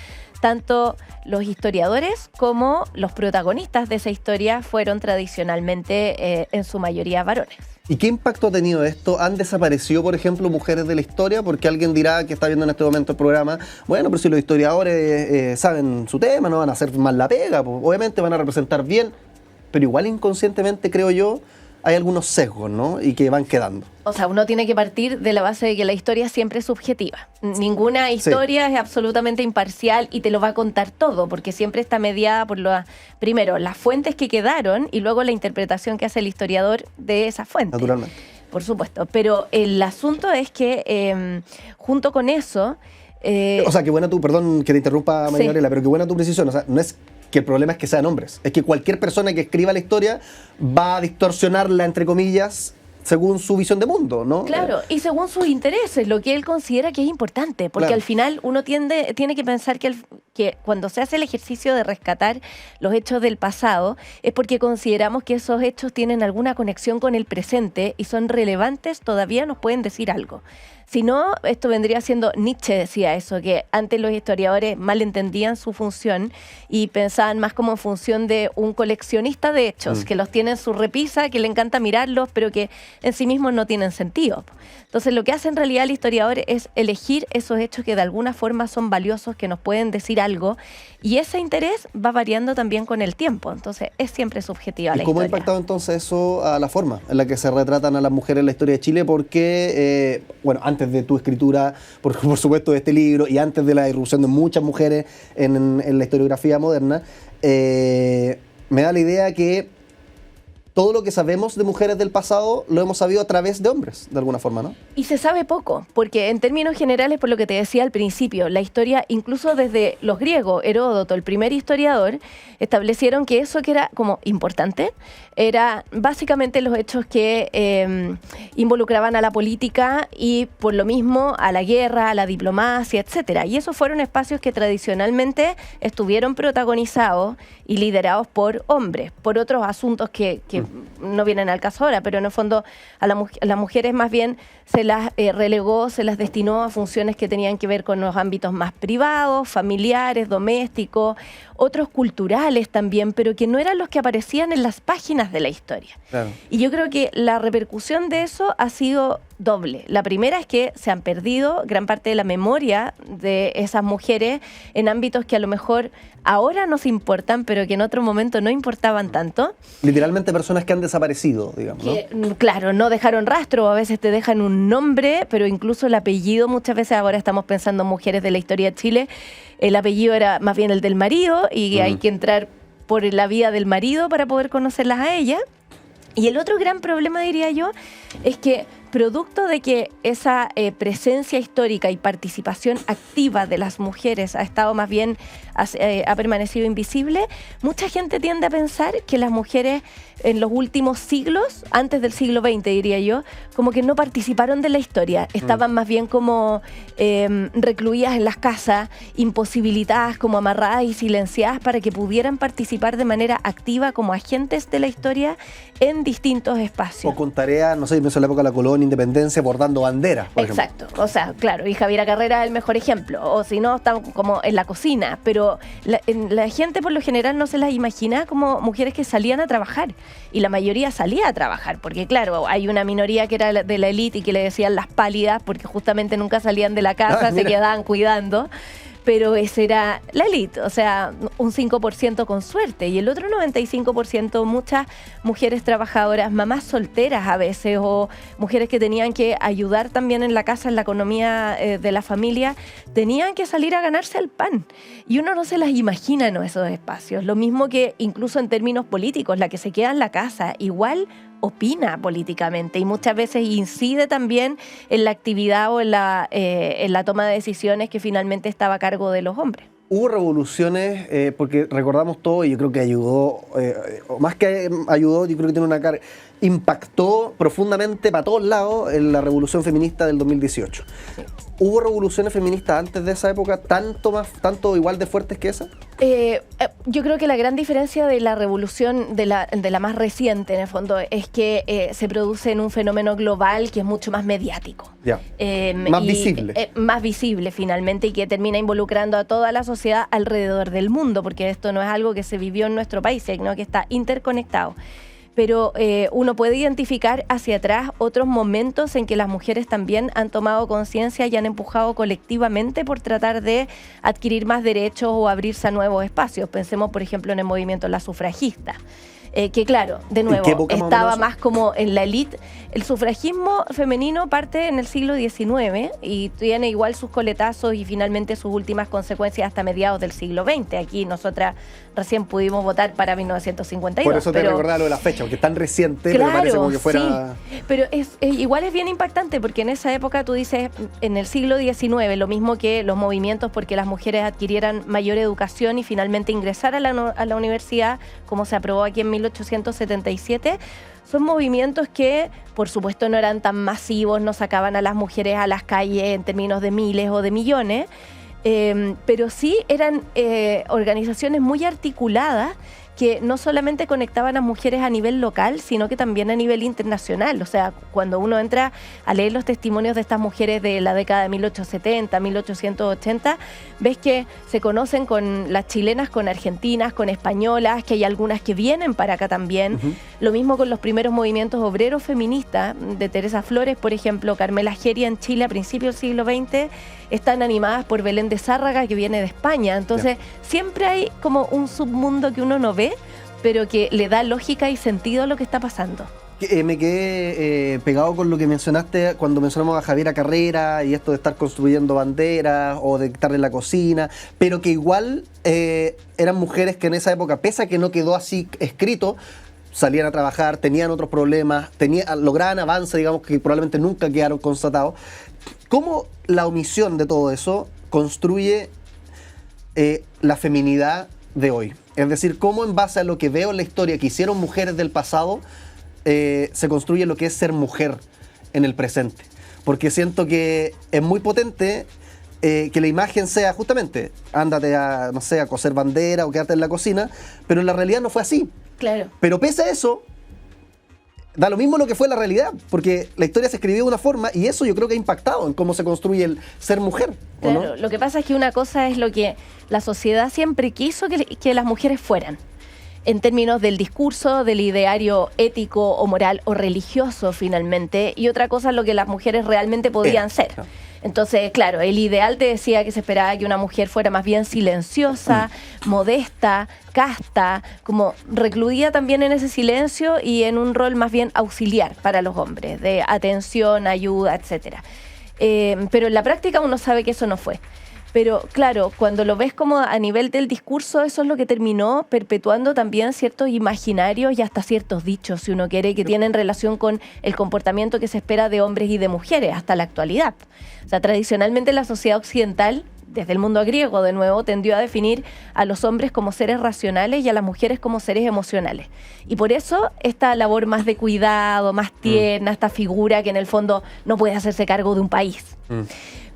tanto los historiadores como los protagonistas de esa historia fueron tradicionalmente en su mayoría varones. ¿Y qué impacto ha tenido esto? ¿Han desaparecido, por ejemplo, mujeres de la historia? Porque alguien dirá que está viendo en este momento el programa, bueno, pero si los historiadores saben su tema, no van a hacer mal la pega, pues obviamente van a representar bien, pero igual inconscientemente, creo yo, hay algunos sesgos, ¿no? Y que van quedando. O sea, uno tiene que partir de la base de que la historia siempre es subjetiva. Ninguna historia es absolutamente imparcial y te lo va a contar todo, porque siempre está mediada por primero, las fuentes que quedaron y luego la interpretación que hace el historiador de esa fuente. Naturalmente. Por supuesto. Pero el asunto es que junto con eso... o sea, qué buena perdón que te interrumpa, María Gabriela, pero qué buena tu precisión. O sea, no es que el problema es que sean hombres, es que cualquier persona que escriba la historia va a distorsionarla, entre comillas, según su visión de mundo, ¿no? Claro, y según sus intereses, lo que él considera que es importante, porque al final uno tiene que pensar que cuando se hace el ejercicio de rescatar los hechos del pasado, es porque consideramos que esos hechos tienen alguna conexión con el presente y son relevantes, todavía nos pueden decir algo. Si no, esto vendría siendo, Nietzsche decía eso, que antes los historiadores mal entendían su función y pensaban más como en función de un coleccionista de hechos, que los tiene en su repisa, que le encanta mirarlos, pero que en sí mismos no tienen sentido. Entonces, lo que hace en realidad el historiador es elegir esos hechos que de alguna forma son valiosos, que nos pueden decir algo, y ese interés va variando también con el tiempo. Entonces, es siempre subjetiva la historia. ¿Y cómo ha impactado entonces eso a la forma en la que se retratan a las mujeres en la historia de Chile? Porque, bueno, antes de tu escritura, por supuesto, de este libro, y antes de la irrupción de muchas mujeres en la historiografía moderna, me da la idea que todo lo que sabemos de mujeres del pasado lo hemos sabido a través de hombres, de alguna forma, ¿no? Y se sabe poco, porque en términos generales, por lo que te decía al principio, la historia, incluso desde los griegos, Heródoto, el primer historiador, establecieron que eso que era como importante, era básicamente los hechos que involucraban a la política y por lo mismo a la guerra, a la diplomacia, etcétera. Y esos fueron espacios que tradicionalmente estuvieron protagonizados y liderados por hombres, por otros asuntos que no vienen al caso ahora, pero en el fondo a las mujeres más bien se las relegó, se las destinó a funciones que tenían que ver con los ámbitos más privados, familiares, domésticos, otros culturales también, pero que no eran los que aparecían en las páginas de la historia. Claro. Y yo creo que la repercusión de eso ha sido doble. La primera es que se han perdido gran parte de la memoria de esas mujeres en ámbitos que a lo mejor ahora nos importan, pero que en otro momento no importaban tanto. Literalmente personas que han desaparecido, digamos, ¿no? Que, claro, no dejaron rastro, a veces te dejan un nombre, pero incluso el apellido, muchas veces ahora estamos pensando en mujeres de la historia de Chile, el apellido era más bien el del marido y hay que entrar por la vía del marido para poder conocerlas a ella. Y el otro gran problema, diría yo, es que producto de que esa presencia histórica y participación activa de las mujeres ha estado más bien, ha permanecido invisible, mucha gente tiende a pensar que las mujeres en los últimos siglos, antes del siglo XX diría yo, como que no participaron de la historia, estaban más bien como recluidas en las casas, imposibilitadas, como amarradas y silenciadas para que pudieran participar de manera activa como agentes de la historia en distintos espacios. O con tareas, no sé, pienso en la época de la colonia, independencia, bordando banderas, por Exacto, ejemplo. o sea, claro, y Javiera Carrera es el mejor ejemplo, o si no, están como en la cocina, pero la gente por lo general no se las imagina como mujeres que salían a trabajar, y la mayoría salía a trabajar, porque claro, hay una minoría que era de la élite y que le decían las pálidas, porque justamente nunca salían de la casa, se quedaban cuidando, pero esa era la élite, o sea, un 5% con suerte, y el otro 95%, muchas mujeres trabajadoras, mamás solteras a veces, o mujeres que tenían que ayudar también en la casa, en la economía de la familia, tenían que salir a ganarse el pan. Y uno no se las imagina en esos espacios. Lo mismo que incluso en términos políticos, la que se queda en la casa, igual opina políticamente y muchas veces incide también en la actividad o en la toma de decisiones que finalmente estaba a cargo de los hombres. Hubo revoluciones, porque recordamos todo y yo creo que ayudó, o más que ayudó, yo creo que tiene una carga, impactó profundamente para todos lados en la revolución feminista del 2018. Sí. ¿Hubo revoluciones feministas antes de esa época tanto igual de fuertes que esa? Yo creo que la gran diferencia de la revolución de la más reciente, en el fondo, es que se produce en un fenómeno global que es mucho más mediático. Ya. Más visible. Más visible, finalmente, y que termina involucrando a toda la sociedad alrededor del mundo, porque esto no es algo que se vivió en nuestro país, sino que está interconectado. Pero uno puede identificar hacia atrás otros momentos en que las mujeres también han tomado conciencia y han empujado colectivamente por tratar de adquirir más derechos o abrirse a nuevos espacios. Pensemos, por ejemplo, en el movimiento La Sufragista. Que claro, de nuevo, estaba más como en la élite. El sufragismo femenino parte en el siglo XIX y tiene igual sus coletazos y finalmente sus últimas consecuencias hasta mediados del siglo XX. Aquí nosotras recién pudimos votar para 1952. Por eso te recordaba lo de la fecha, porque es tan reciente, claro, me parece como que fuera... Sí, pero igual es bien impactante porque en esa época tú dices, en el siglo XIX, lo mismo que los movimientos porque las mujeres adquirieran mayor educación y finalmente ingresar a la universidad, como se aprobó aquí en 1877, son movimientos que, por supuesto, no eran tan masivos, no sacaban a las mujeres a las calles en términos de miles o de millones, pero sí eran organizaciones muy articuladas que no solamente conectaban a mujeres a nivel local, sino que también a nivel internacional. O sea, cuando uno entra a leer los testimonios de estas mujeres de la década de 1870, 1880, ves que se conocen con las chilenas, con argentinas, con españolas, que hay algunas que vienen para acá también. Lo mismo con los primeros movimientos obreros feministas de Teresa Flores, por ejemplo, Carmela Geria en Chile a principios del siglo XX, están animadas por Belén de Zárraga, que viene de España. Entonces, siempre hay como un submundo que uno no ve, pero que le da lógica y sentido a lo que está pasando. Me quedé pegado con lo que mencionaste cuando mencionamos a Javiera Carrera y esto de estar construyendo banderas o de estar en la cocina, pero que igual eran mujeres que en esa época, pese a que no quedó así escrito, salían a trabajar, tenían otros problemas, lograban avances, digamos, que probablemente nunca quedaron constatados. ¿Cómo la omisión de todo eso construye la feminidad de hoy? Es decir, ¿cómo en base a lo que veo en la historia que hicieron mujeres del pasado, se construye lo que es ser mujer en el presente? Porque siento que es muy potente que la imagen sea justamente, ándate a, no sé, a coser bandera o quedarte en la cocina, pero en la realidad no fue así. Claro. Pero pese a eso, da lo mismo lo que fue la realidad, porque la historia se escribió de una forma y eso yo creo que ha impactado en cómo se construye el ser mujer. ¿O Claro, no? lo que pasa es que una cosa es lo que la sociedad siempre quiso que las mujeres fueran, en términos del discurso, del ideario ético o moral o religioso finalmente, y otra cosa es lo que las mujeres realmente podían ser. Claro. Entonces, claro, el ideal te decía que se esperaba que una mujer fuera más bien silenciosa, modesta, casta, como recluida también en ese silencio y en un rol más bien auxiliar para los hombres, de atención, ayuda, etcétera. Pero en la práctica uno sabe que eso no fue. Pero claro, cuando lo ves como a nivel del discurso, eso es lo que terminó perpetuando también ciertos imaginarios y hasta ciertos dichos, si uno quiere, que tienen relación con el comportamiento que se espera de hombres y de mujeres hasta la actualidad. O sea, tradicionalmente la sociedad occidental, desde el mundo griego de nuevo, tendió a definir a los hombres como seres racionales y a las mujeres como seres emocionales. Y por eso esta labor más de cuidado, más tierna, esta figura que en el fondo no puede hacerse cargo de un país.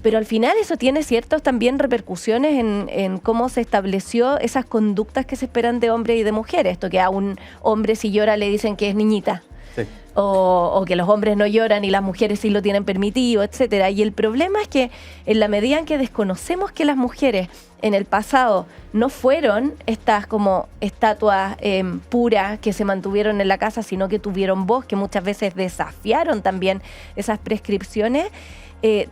Pero al final eso tiene ciertas también repercusiones en cómo se estableció esas conductas que se esperan de hombres y de mujeres. Esto que a un hombre si llora le dicen que es niñita. Sí. O que los hombres no lloran y las mujeres sí lo tienen permitido, etcétera. Y el problema es que en la medida en que desconocemos que las mujeres en el pasado no fueron estas como estatuas puras que se mantuvieron en la casa, sino que tuvieron voz, que muchas veces desafiaron también esas prescripciones,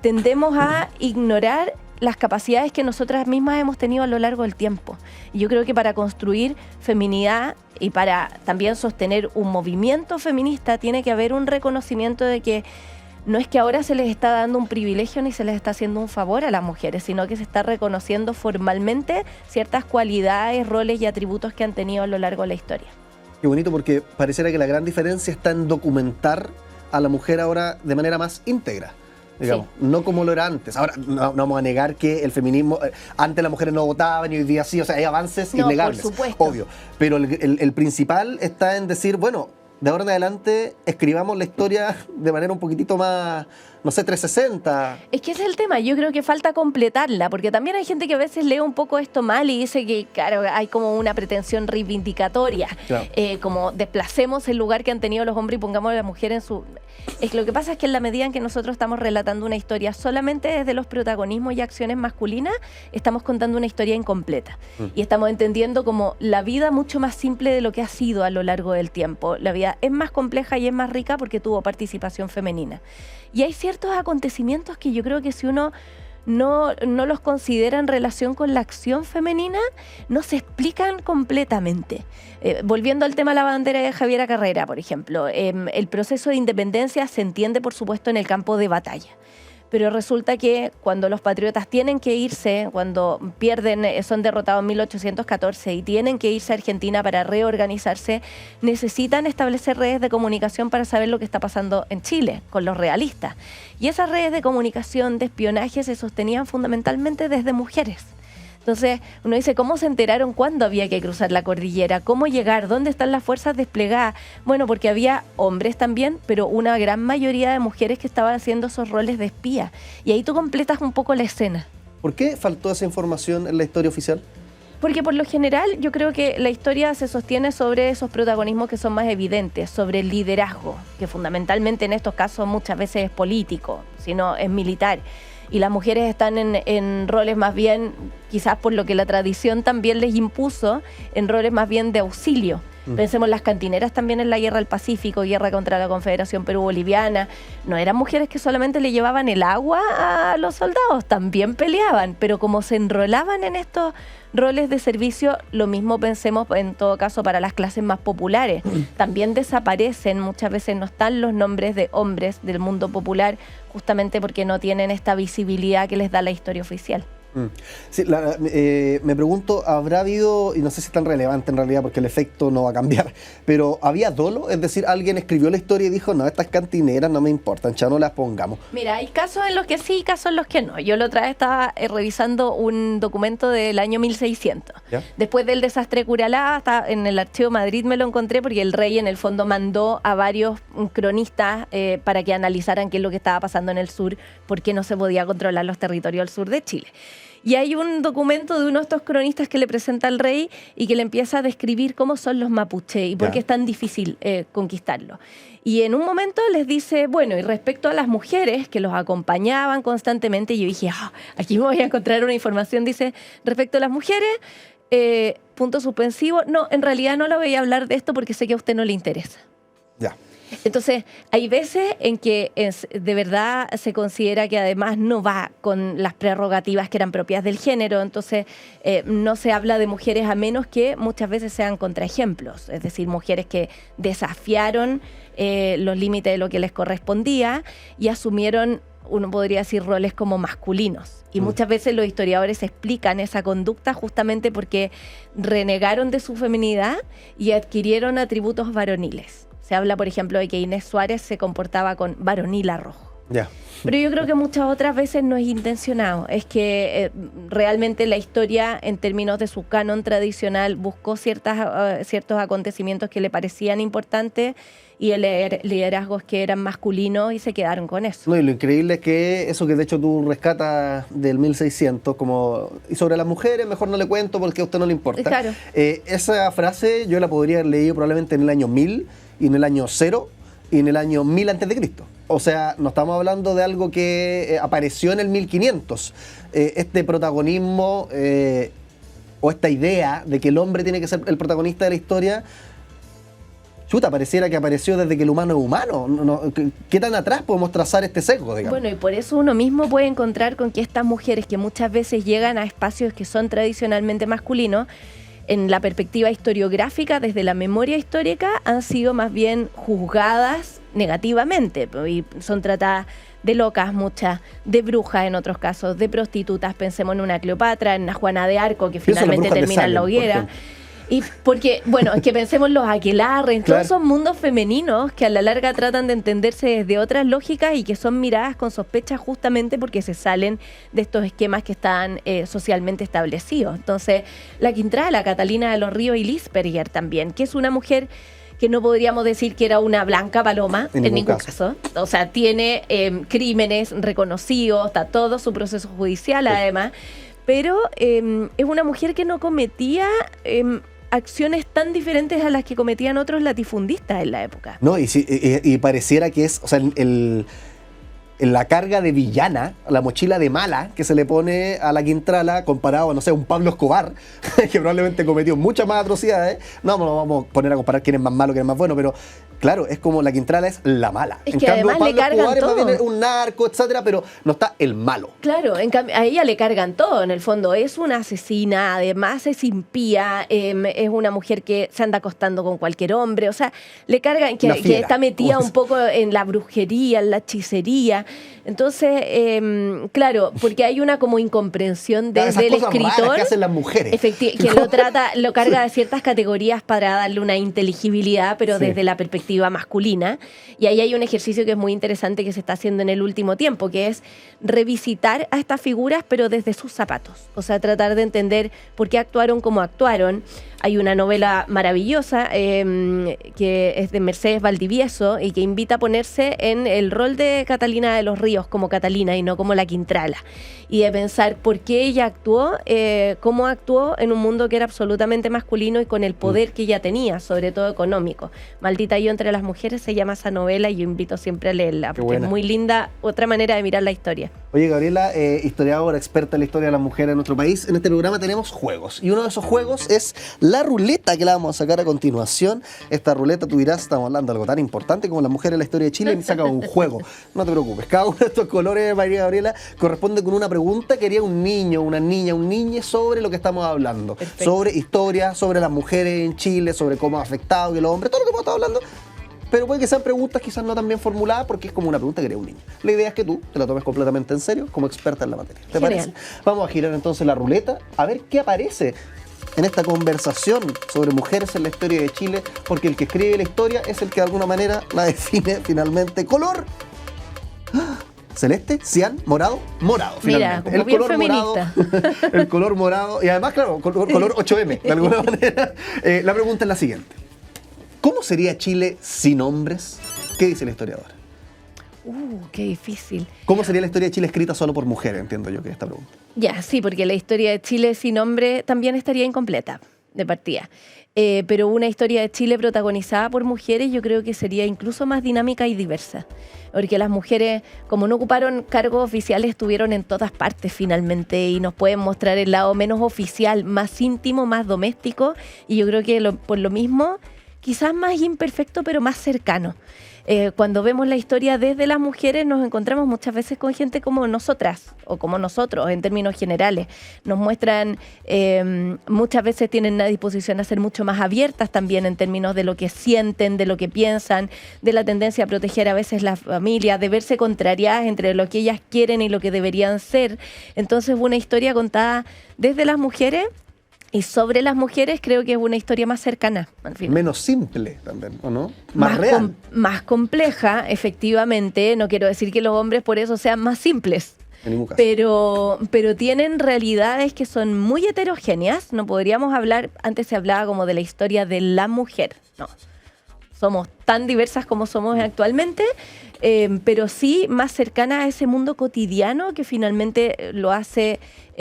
tendemos a ignorar las capacidades que nosotras mismas hemos tenido a lo largo del tiempo. Y yo creo que para construir feminidad y para también sostener un movimiento feminista tiene que haber un reconocimiento de que no es que ahora se les está dando un privilegio ni se les está haciendo un favor a las mujeres, sino que se está reconociendo formalmente ciertas cualidades, roles y atributos que han tenido a lo largo de la historia. Qué bonito, porque pareciera que la gran diferencia está en documentar a la mujer ahora de manera más íntegra. Digamos, no como lo era antes. Ahora, no vamos a negar que el feminismo, antes las mujeres no votaban y hoy día sí, o sea, hay avances innegables, por supuesto, obvio. Pero el principal está en decir, bueno, de ahora en adelante escribamos la historia de manera un poquitito más, no sé, 360. Es que ese es el tema, yo creo que falta completarla, porque también hay gente que a veces lee un poco esto mal y dice que, claro, hay como una pretensión reivindicatoria, Claro. como desplacemos el lugar que han tenido los hombres y pongamos a la mujer en su... Es que lo que pasa es que en la medida en que nosotros estamos relatando una historia solamente desde los protagonismos y acciones masculinas, estamos contando una historia incompleta. Y estamos entendiendo como la vida mucho más simple de lo que ha sido a lo largo del tiempo. La vida es más compleja y es más rica porque tuvo participación femenina. Y hay ciertos acontecimientos que yo creo que si uno no los considera en relación con la acción femenina, no se explican completamente. Volviendo al tema de la bandera de Javiera Carrera, por ejemplo, el proceso de independencia se entiende, por supuesto, en el campo de batalla. Pero resulta que cuando los patriotas tienen que irse, cuando pierden, son derrotados en 1814 y tienen que irse a Argentina para reorganizarse, necesitan establecer redes de comunicación para saber lo que está pasando en Chile, con los realistas. Y esas redes de comunicación, de espionaje, se sostenían fundamentalmente desde mujeres. Entonces, uno dice, ¿cómo se enteraron cuándo había que cruzar la cordillera? ¿Cómo llegar? ¿Dónde están las fuerzas desplegadas? Bueno, porque había hombres también, pero una gran mayoría de mujeres que estaban haciendo esos roles de espía. Y ahí tú completas un poco la escena. ¿Por qué faltó esa información en la historia oficial? Porque por lo general yo creo que la historia se sostiene sobre esos protagonismos que son más evidentes, sobre el liderazgo, que fundamentalmente en estos casos muchas veces es político, sino es militar. Y las mujeres están en roles más bien, quizás por lo que la tradición también les impuso, en roles más bien de auxilio. Pensemos las cantineras también en la guerra del Pacífico, guerra contra la Confederación Perú-Boliviana. No eran mujeres que solamente le llevaban el agua a los soldados, también peleaban, pero como se enrolaban en estos roles de servicio, lo mismo pensemos en todo caso para las clases más populares. También desaparecen, muchas veces no están los nombres de hombres del mundo popular, justamente porque no tienen esta visibilidad que les da la historia oficial. Sí, me pregunto, ¿habrá habido, y no sé si es tan relevante en realidad porque el efecto no va a cambiar, pero ¿había dolo? Es decir, alguien escribió la historia y dijo, no, estas cantineras no me importan, ya no las pongamos. Mira, hay casos en los que sí y casos en los que no. Yo la otra vez estaba revisando un documento del año 1600. ¿Ya? Después del desastre de Curalá, en el Archivo Madrid me lo encontré porque el rey en el fondo mandó a varios cronistas para que analizaran qué es lo que estaba pasando en el sur, por qué no se podía controlar los territorios del sur de Chile. Y hay un documento de uno de estos cronistas que le presenta al rey y que le empieza a describir cómo son los mapuche y por qué es tan difícil conquistarlos. Y en un momento les dice, bueno, y respecto a las mujeres que los acompañaban constantemente, yo dije, aquí me voy a encontrar una información, dice, respecto a las mujeres, punto suspensivo, no, en realidad no le voy a hablar de esto porque sé que a usted no le interesa. Ya. Entonces, hay veces en que de verdad se considera que además no va con las prerrogativas que eran propias del género, entonces no se habla de mujeres a menos que muchas veces sean contraejemplos, es decir, mujeres que desafiaron los límites de lo que les correspondía y asumieron, uno podría decir, roles como masculinos. Y muchas veces los historiadores explican esa conducta justamente porque renegaron de su feminidad y adquirieron atributos varoniles. Se habla, por ejemplo, de que Inés Suárez se comportaba con varonil arrojo. Ya. Pero yo creo que muchas otras veces no es intencionado. Es que realmente la historia, en términos de su canon tradicional, buscó ciertos acontecimientos que le parecían importantes y liderazgos que eran masculinos y se quedaron con eso. No, y lo increíble es que eso que de hecho tú rescatas del 1600, como, y sobre las mujeres mejor no le cuento porque a usted no le importa. Claro. Esa frase yo la podría haber leído probablemente en el año 1000 y en el año 0 y en el año 1000 antes de Cristo. O sea, no estamos hablando de algo que apareció en el 1500. Este protagonismo o esta idea de que el hombre tiene que ser el protagonista de la historia, chuta, pareciera que apareció desde que el humano es humano. ¿Qué tan atrás podemos trazar este sesgo, digamos? Bueno, y por eso uno mismo puede encontrar con que estas mujeres que muchas veces llegan a espacios que son tradicionalmente masculinos, en la perspectiva historiográfica, desde la memoria histórica, han sido más bien juzgadas negativamente y son tratadas de locas muchas, de brujas en otros casos, de prostitutas. Pensemos en una Cleopatra, en una Juana de Arco, que finalmente termina en la hoguera. Y porque, bueno, es que pensemos en los aquelarres, Claro. todos esos mundos femeninos que a la larga tratan de entenderse desde otras lógicas y que son miradas con sospecha justamente porque se salen de estos esquemas que están socialmente establecidos. Entonces, la Quintrala, Catalina de los Ríos y Lisperger también, que es una mujer que no podríamos decir que era una blanca paloma en ningún caso. O sea, tiene crímenes reconocidos, está todo su proceso judicial además, pero es una mujer que no cometía acciones tan diferentes a las que cometían otros latifundistas en la época. No, y pareciera que es, o sea, la carga de villana, la mochila de mala que se le pone a la Quintrala comparado a, no sé, un Pablo Escobar, que probablemente cometió muchas más atrocidades. No vamos a poner a comparar quién es más malo, quién es más bueno, pero claro, es como la Quintrala es la mala. Es que además le cargan Escobar todo. es más bien un narco, etcétera, pero no está el malo. Claro, en cambio, a ella le cargan todo, en el fondo. Es una asesina, además es impía, es una mujer que se anda acostando con cualquier hombre. O sea, le cargan que está metida un poco en la brujería, en la hechicería. Entonces, claro, porque hay una como incomprensión desde el escritor que hacen las mujeres. que lo carga de ciertas categorías para darle una inteligibilidad, pero desde la perspectiva masculina. Y ahí hay un ejercicio que es muy interesante que se está haciendo en el último tiempo, que es revisitar a estas figuras, pero desde sus zapatos. O sea, tratar de entender por qué actuaron como actuaron. Hay una novela maravillosa que es de Mercedes Valdivieso y que invita a ponerse en el rol de Catalina de los Ríos como Catalina y no como la Quintrala. Y de pensar por qué ella actuó, cómo actuó en un mundo que era absolutamente masculino y con el poder que ella tenía, sobre todo económico. Maldita yo entre las mujeres se llama esa novela y yo invito siempre a leerla porque es muy linda, otra manera de mirar la historia. Oye, Gabriela, historiadora, experta en la historia de las mujeres en nuestro país, en este programa tenemos juegos. Y uno de esos juegos es la ruleta que la vamos a sacar a continuación. Esta ruleta, tú dirás, estamos hablando de algo tan importante como las mujeres en la historia de Chile y me saca un juego. No te preocupes, cada uno de estos colores, María Gabriela, corresponde con una pregunta que haría un niño, una niña, un niñe sobre lo que estamos hablando. Perfecto. Sobre historia, sobre las mujeres en Chile, sobre cómo ha afectado que los hombres, todo lo que hemos estado hablando. pero puede que sean preguntas quizás no tan bien formuladas porque es como una pregunta que haría un niño. La idea es que tú te la tomes completamente en serio como experta en la materia. ¿Te Genial. parece? Vamos a girar entonces la ruleta a ver qué aparece en esta conversación sobre mujeres en la historia de Chile, porque el que escribe la historia es el que de alguna manera la define finalmente. Color celeste, cian, morado, Mira, finalmente. como bien feminista. Morado, el color morado, y además, claro, color 8M, de alguna manera. La pregunta es la siguiente. ¿Cómo sería Chile sin hombres? ¿Qué dice la historiadora? Qué difícil. ¿Cómo sería la historia de Chile escrita solo por mujeres? Entiendo yo que es esta pregunta. Ya, sí, porque la historia de Chile sin hombre también estaría incompleta de partida. Pero una historia de Chile protagonizada por mujeres yo creo que sería incluso más dinámica y diversa. Porque las mujeres, como no ocuparon cargos oficiales, estuvieron en todas partes finalmente y nos pueden mostrar el lado menos oficial, más íntimo, más doméstico. Y yo creo que por lo mismo, quizás más imperfecto, pero más cercano. Cuando vemos la historia desde las mujeres nos encontramos muchas veces con gente como nosotras o como nosotros en términos generales. Nos muestran, muchas veces tienen una disposición a ser mucho más abiertas también en términos de lo que sienten, de lo que piensan, de la tendencia a proteger a veces la familia, de verse contrariadas entre lo que ellas quieren y lo que deberían ser. Entonces una historia contada desde las mujeres y sobre las mujeres creo que es una historia más cercana, al final. Menos simple también, ¿o no? Más real. Más compleja, efectivamente. No quiero decir que los hombres por eso sean más simples. En ningún caso. Pero tienen realidades que son muy heterogéneas. No podríamos hablar, antes se hablaba como de la historia de la mujer. No, somos tan diversas como somos actualmente, pero sí más cercana a ese mundo cotidiano que finalmente lo hace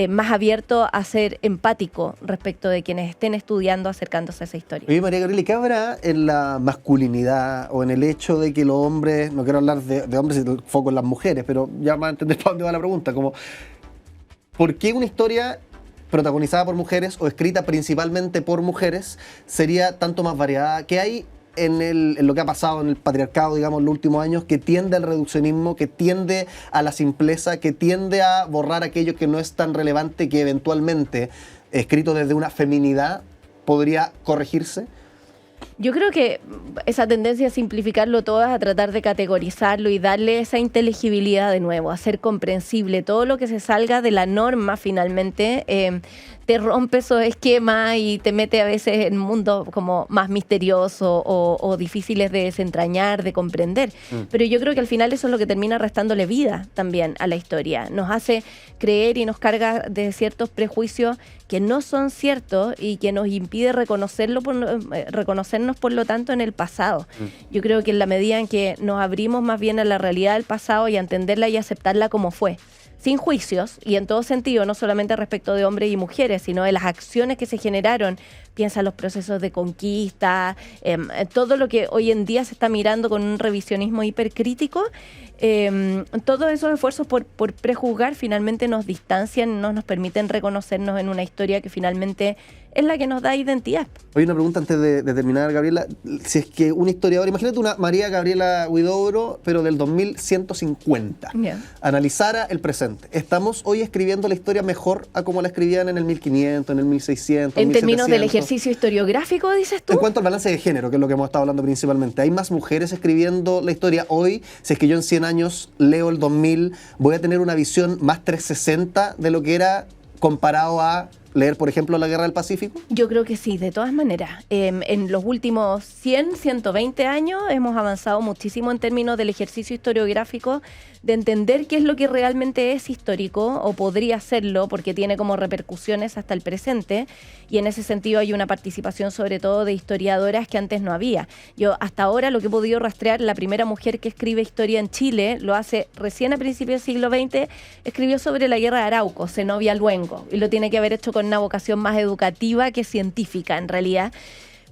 más abierto a ser empático respecto de quienes estén estudiando, acercándose a esa historia. Oye, María Gabriela, ¿qué habrá en la masculinidad o en el hecho de que los hombres, no quiero hablar de hombres y foco en las mujeres, pero ya van a entender para dónde va la pregunta, como ¿por qué una historia protagonizada por mujeres o escrita principalmente por mujeres sería tanto más variada? ¿Qué hay en lo que ha pasado en el patriarcado, digamos, en los últimos años, que tiende al reduccionismo, que tiende a la simpleza, que tiende a borrar aquello que no es tan relevante, que eventualmente, escrito desde una feminidad, podría corregirse? Yo creo que esa tendencia a simplificarlo todo es a tratar de categorizarlo y darle esa inteligibilidad de nuevo, a ser comprensible. Todo lo que se salga de la norma finalmente te rompe esos esquemas y te mete a veces en mundos como más misteriosos o difíciles de desentrañar, de comprender. Pero yo creo que al final eso es lo que termina restándole vida también a la historia. Nos hace creer y nos carga de ciertos prejuicios que no son ciertos y que nos impide reconocernos por lo tanto en el pasado. Yo creo que en la medida en que nos abrimos más bien a la realidad del pasado y a entenderla y aceptarla como fue, sin juicios y en todo sentido, no solamente respecto de hombres y mujeres, sino de las acciones que se generaron. Piensa en los procesos de conquista, todo lo que hoy en día se está mirando con un revisionismo hipercrítico. Todos esos esfuerzos por prejuzgar finalmente nos distancian, no nos permiten reconocernos en una historia que finalmente es la que nos da identidad. Oye, una pregunta antes de terminar, Gabriela. Si es que un historiador, imagínate una María Gabriela Huidobro, pero del 2150, analizara el presente. ¿Estamos hoy escribiendo la historia mejor a como la escribían en el 1500, en el 1600, en 1700? Términos del ejercicio historiográfico, dices tú? En cuanto al balance de género, que es lo que hemos estado hablando principalmente, ¿hay más mujeres escribiendo la historia hoy? Si es que yo en 100 años leo el 2000, ¿voy a tener una visión más 360 de lo que era comparado a leer, por ejemplo, la Guerra del Pacífico? Yo creo que sí, de todas maneras. En los últimos 100, 120 años hemos avanzado muchísimo en términos del ejercicio historiográfico, de entender qué es lo que realmente es histórico o podría serlo, porque tiene como repercusiones hasta el presente, y en ese sentido hay una participación sobre todo de historiadoras que antes no había. Yo hasta ahora lo que he podido rastrear, la primera mujer que escribe historia en Chile, lo hace recién a principios del siglo XX, escribió sobre la Guerra de Arauco, Zenobia Luengo, y lo tiene que haber hecho con una vocación más educativa que científica en realidad.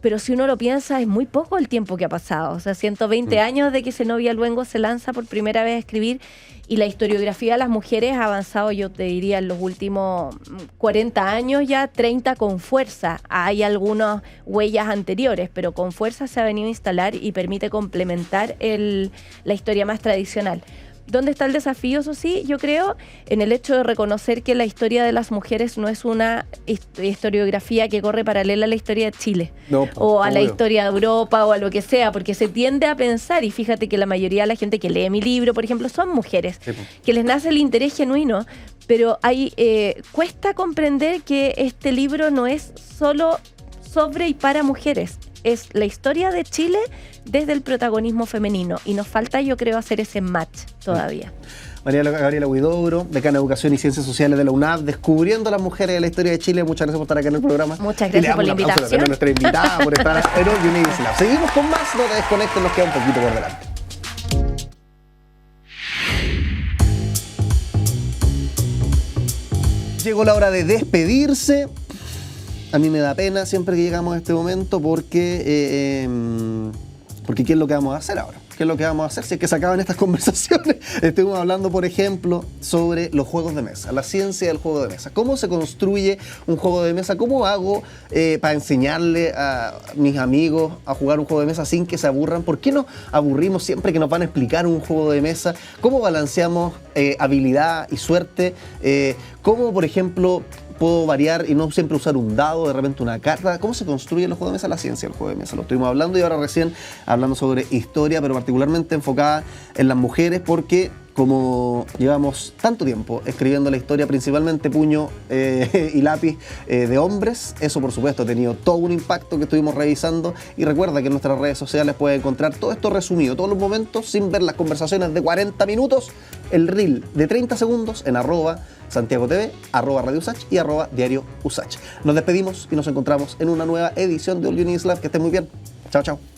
Pero si uno lo piensa, es muy poco el tiempo que ha pasado. O sea, 120 años de que Zenobia Luengo se lanza por primera vez a escribir, y la historiografía de las mujeres ha avanzado, yo te diría, en los últimos 40 años ya, 30 con fuerza. Hay algunas huellas anteriores, pero con fuerza se ha venido a instalar y permite complementar la historia más tradicional. ¿Dónde está el desafío? Eso sí, yo creo, en el hecho de reconocer que la historia de las mujeres no es una historiografía que corre paralela a la historia de Chile, No, o a la obvio. historia de Europa, o a lo que sea, porque se tiende a pensar, y fíjate que la mayoría de la gente que lee mi libro, por ejemplo, son mujeres, Sí, po. que les nace el interés genuino, pero cuesta comprender que este libro no es solo sobre y para mujeres, es la historia de Chile desde el protagonismo femenino, y nos falta, yo creo, hacer ese match todavía. María Gabriela Huidobro, decana de Educación y Ciencias Sociales de la UNAV, descubriendo a las mujeres de la historia de Chile. Muchas gracias por estar acá en el programa. Muchas Y le gracias damos por la un aplauso también a invitación. nuestra invitada por estar en All You Need Is Love. Seguimos con más, no te desconectes, nos queda un poquito por delante. Llegó la hora de despedirse. A mí me da pena siempre que llegamos a este momento porque ¿qué es lo que vamos a hacer ahora? ¿Qué es lo que vamos a hacer si es que se acaban estas conversaciones? Estuvimos hablando, por ejemplo, sobre los juegos de mesa, la ciencia del juego de mesa. ¿Cómo se construye un juego de mesa? ¿Cómo hago para enseñarle a mis amigos a jugar un juego de mesa sin que se aburran? ¿Por qué nos aburrimos siempre que nos van a explicar un juego de mesa? ¿Cómo balanceamos habilidad y suerte? ¿Cómo, por ejemplo, puedo variar y no siempre usar un dado, de repente una carta? ¿Cómo se construye los juegos de mesa? La ciencia del juego de mesa. Lo estuvimos hablando y ahora recién hablando sobre historia, pero particularmente enfocada en las mujeres, porque como llevamos tanto tiempo escribiendo la historia, principalmente puño y lápiz de hombres, eso por supuesto ha tenido todo un impacto que estuvimos revisando. Y recuerda que en nuestras redes sociales puedes encontrar todo esto resumido, todos los momentos, sin ver las conversaciones de 40 minutos, el reel de 30 segundos en @Santiago TV, @Radio Usach y @Diario Usach. Nos despedimos y nos encontramos en una nueva edición de All You Need Is Love. Que estén muy bien. Chao, chao.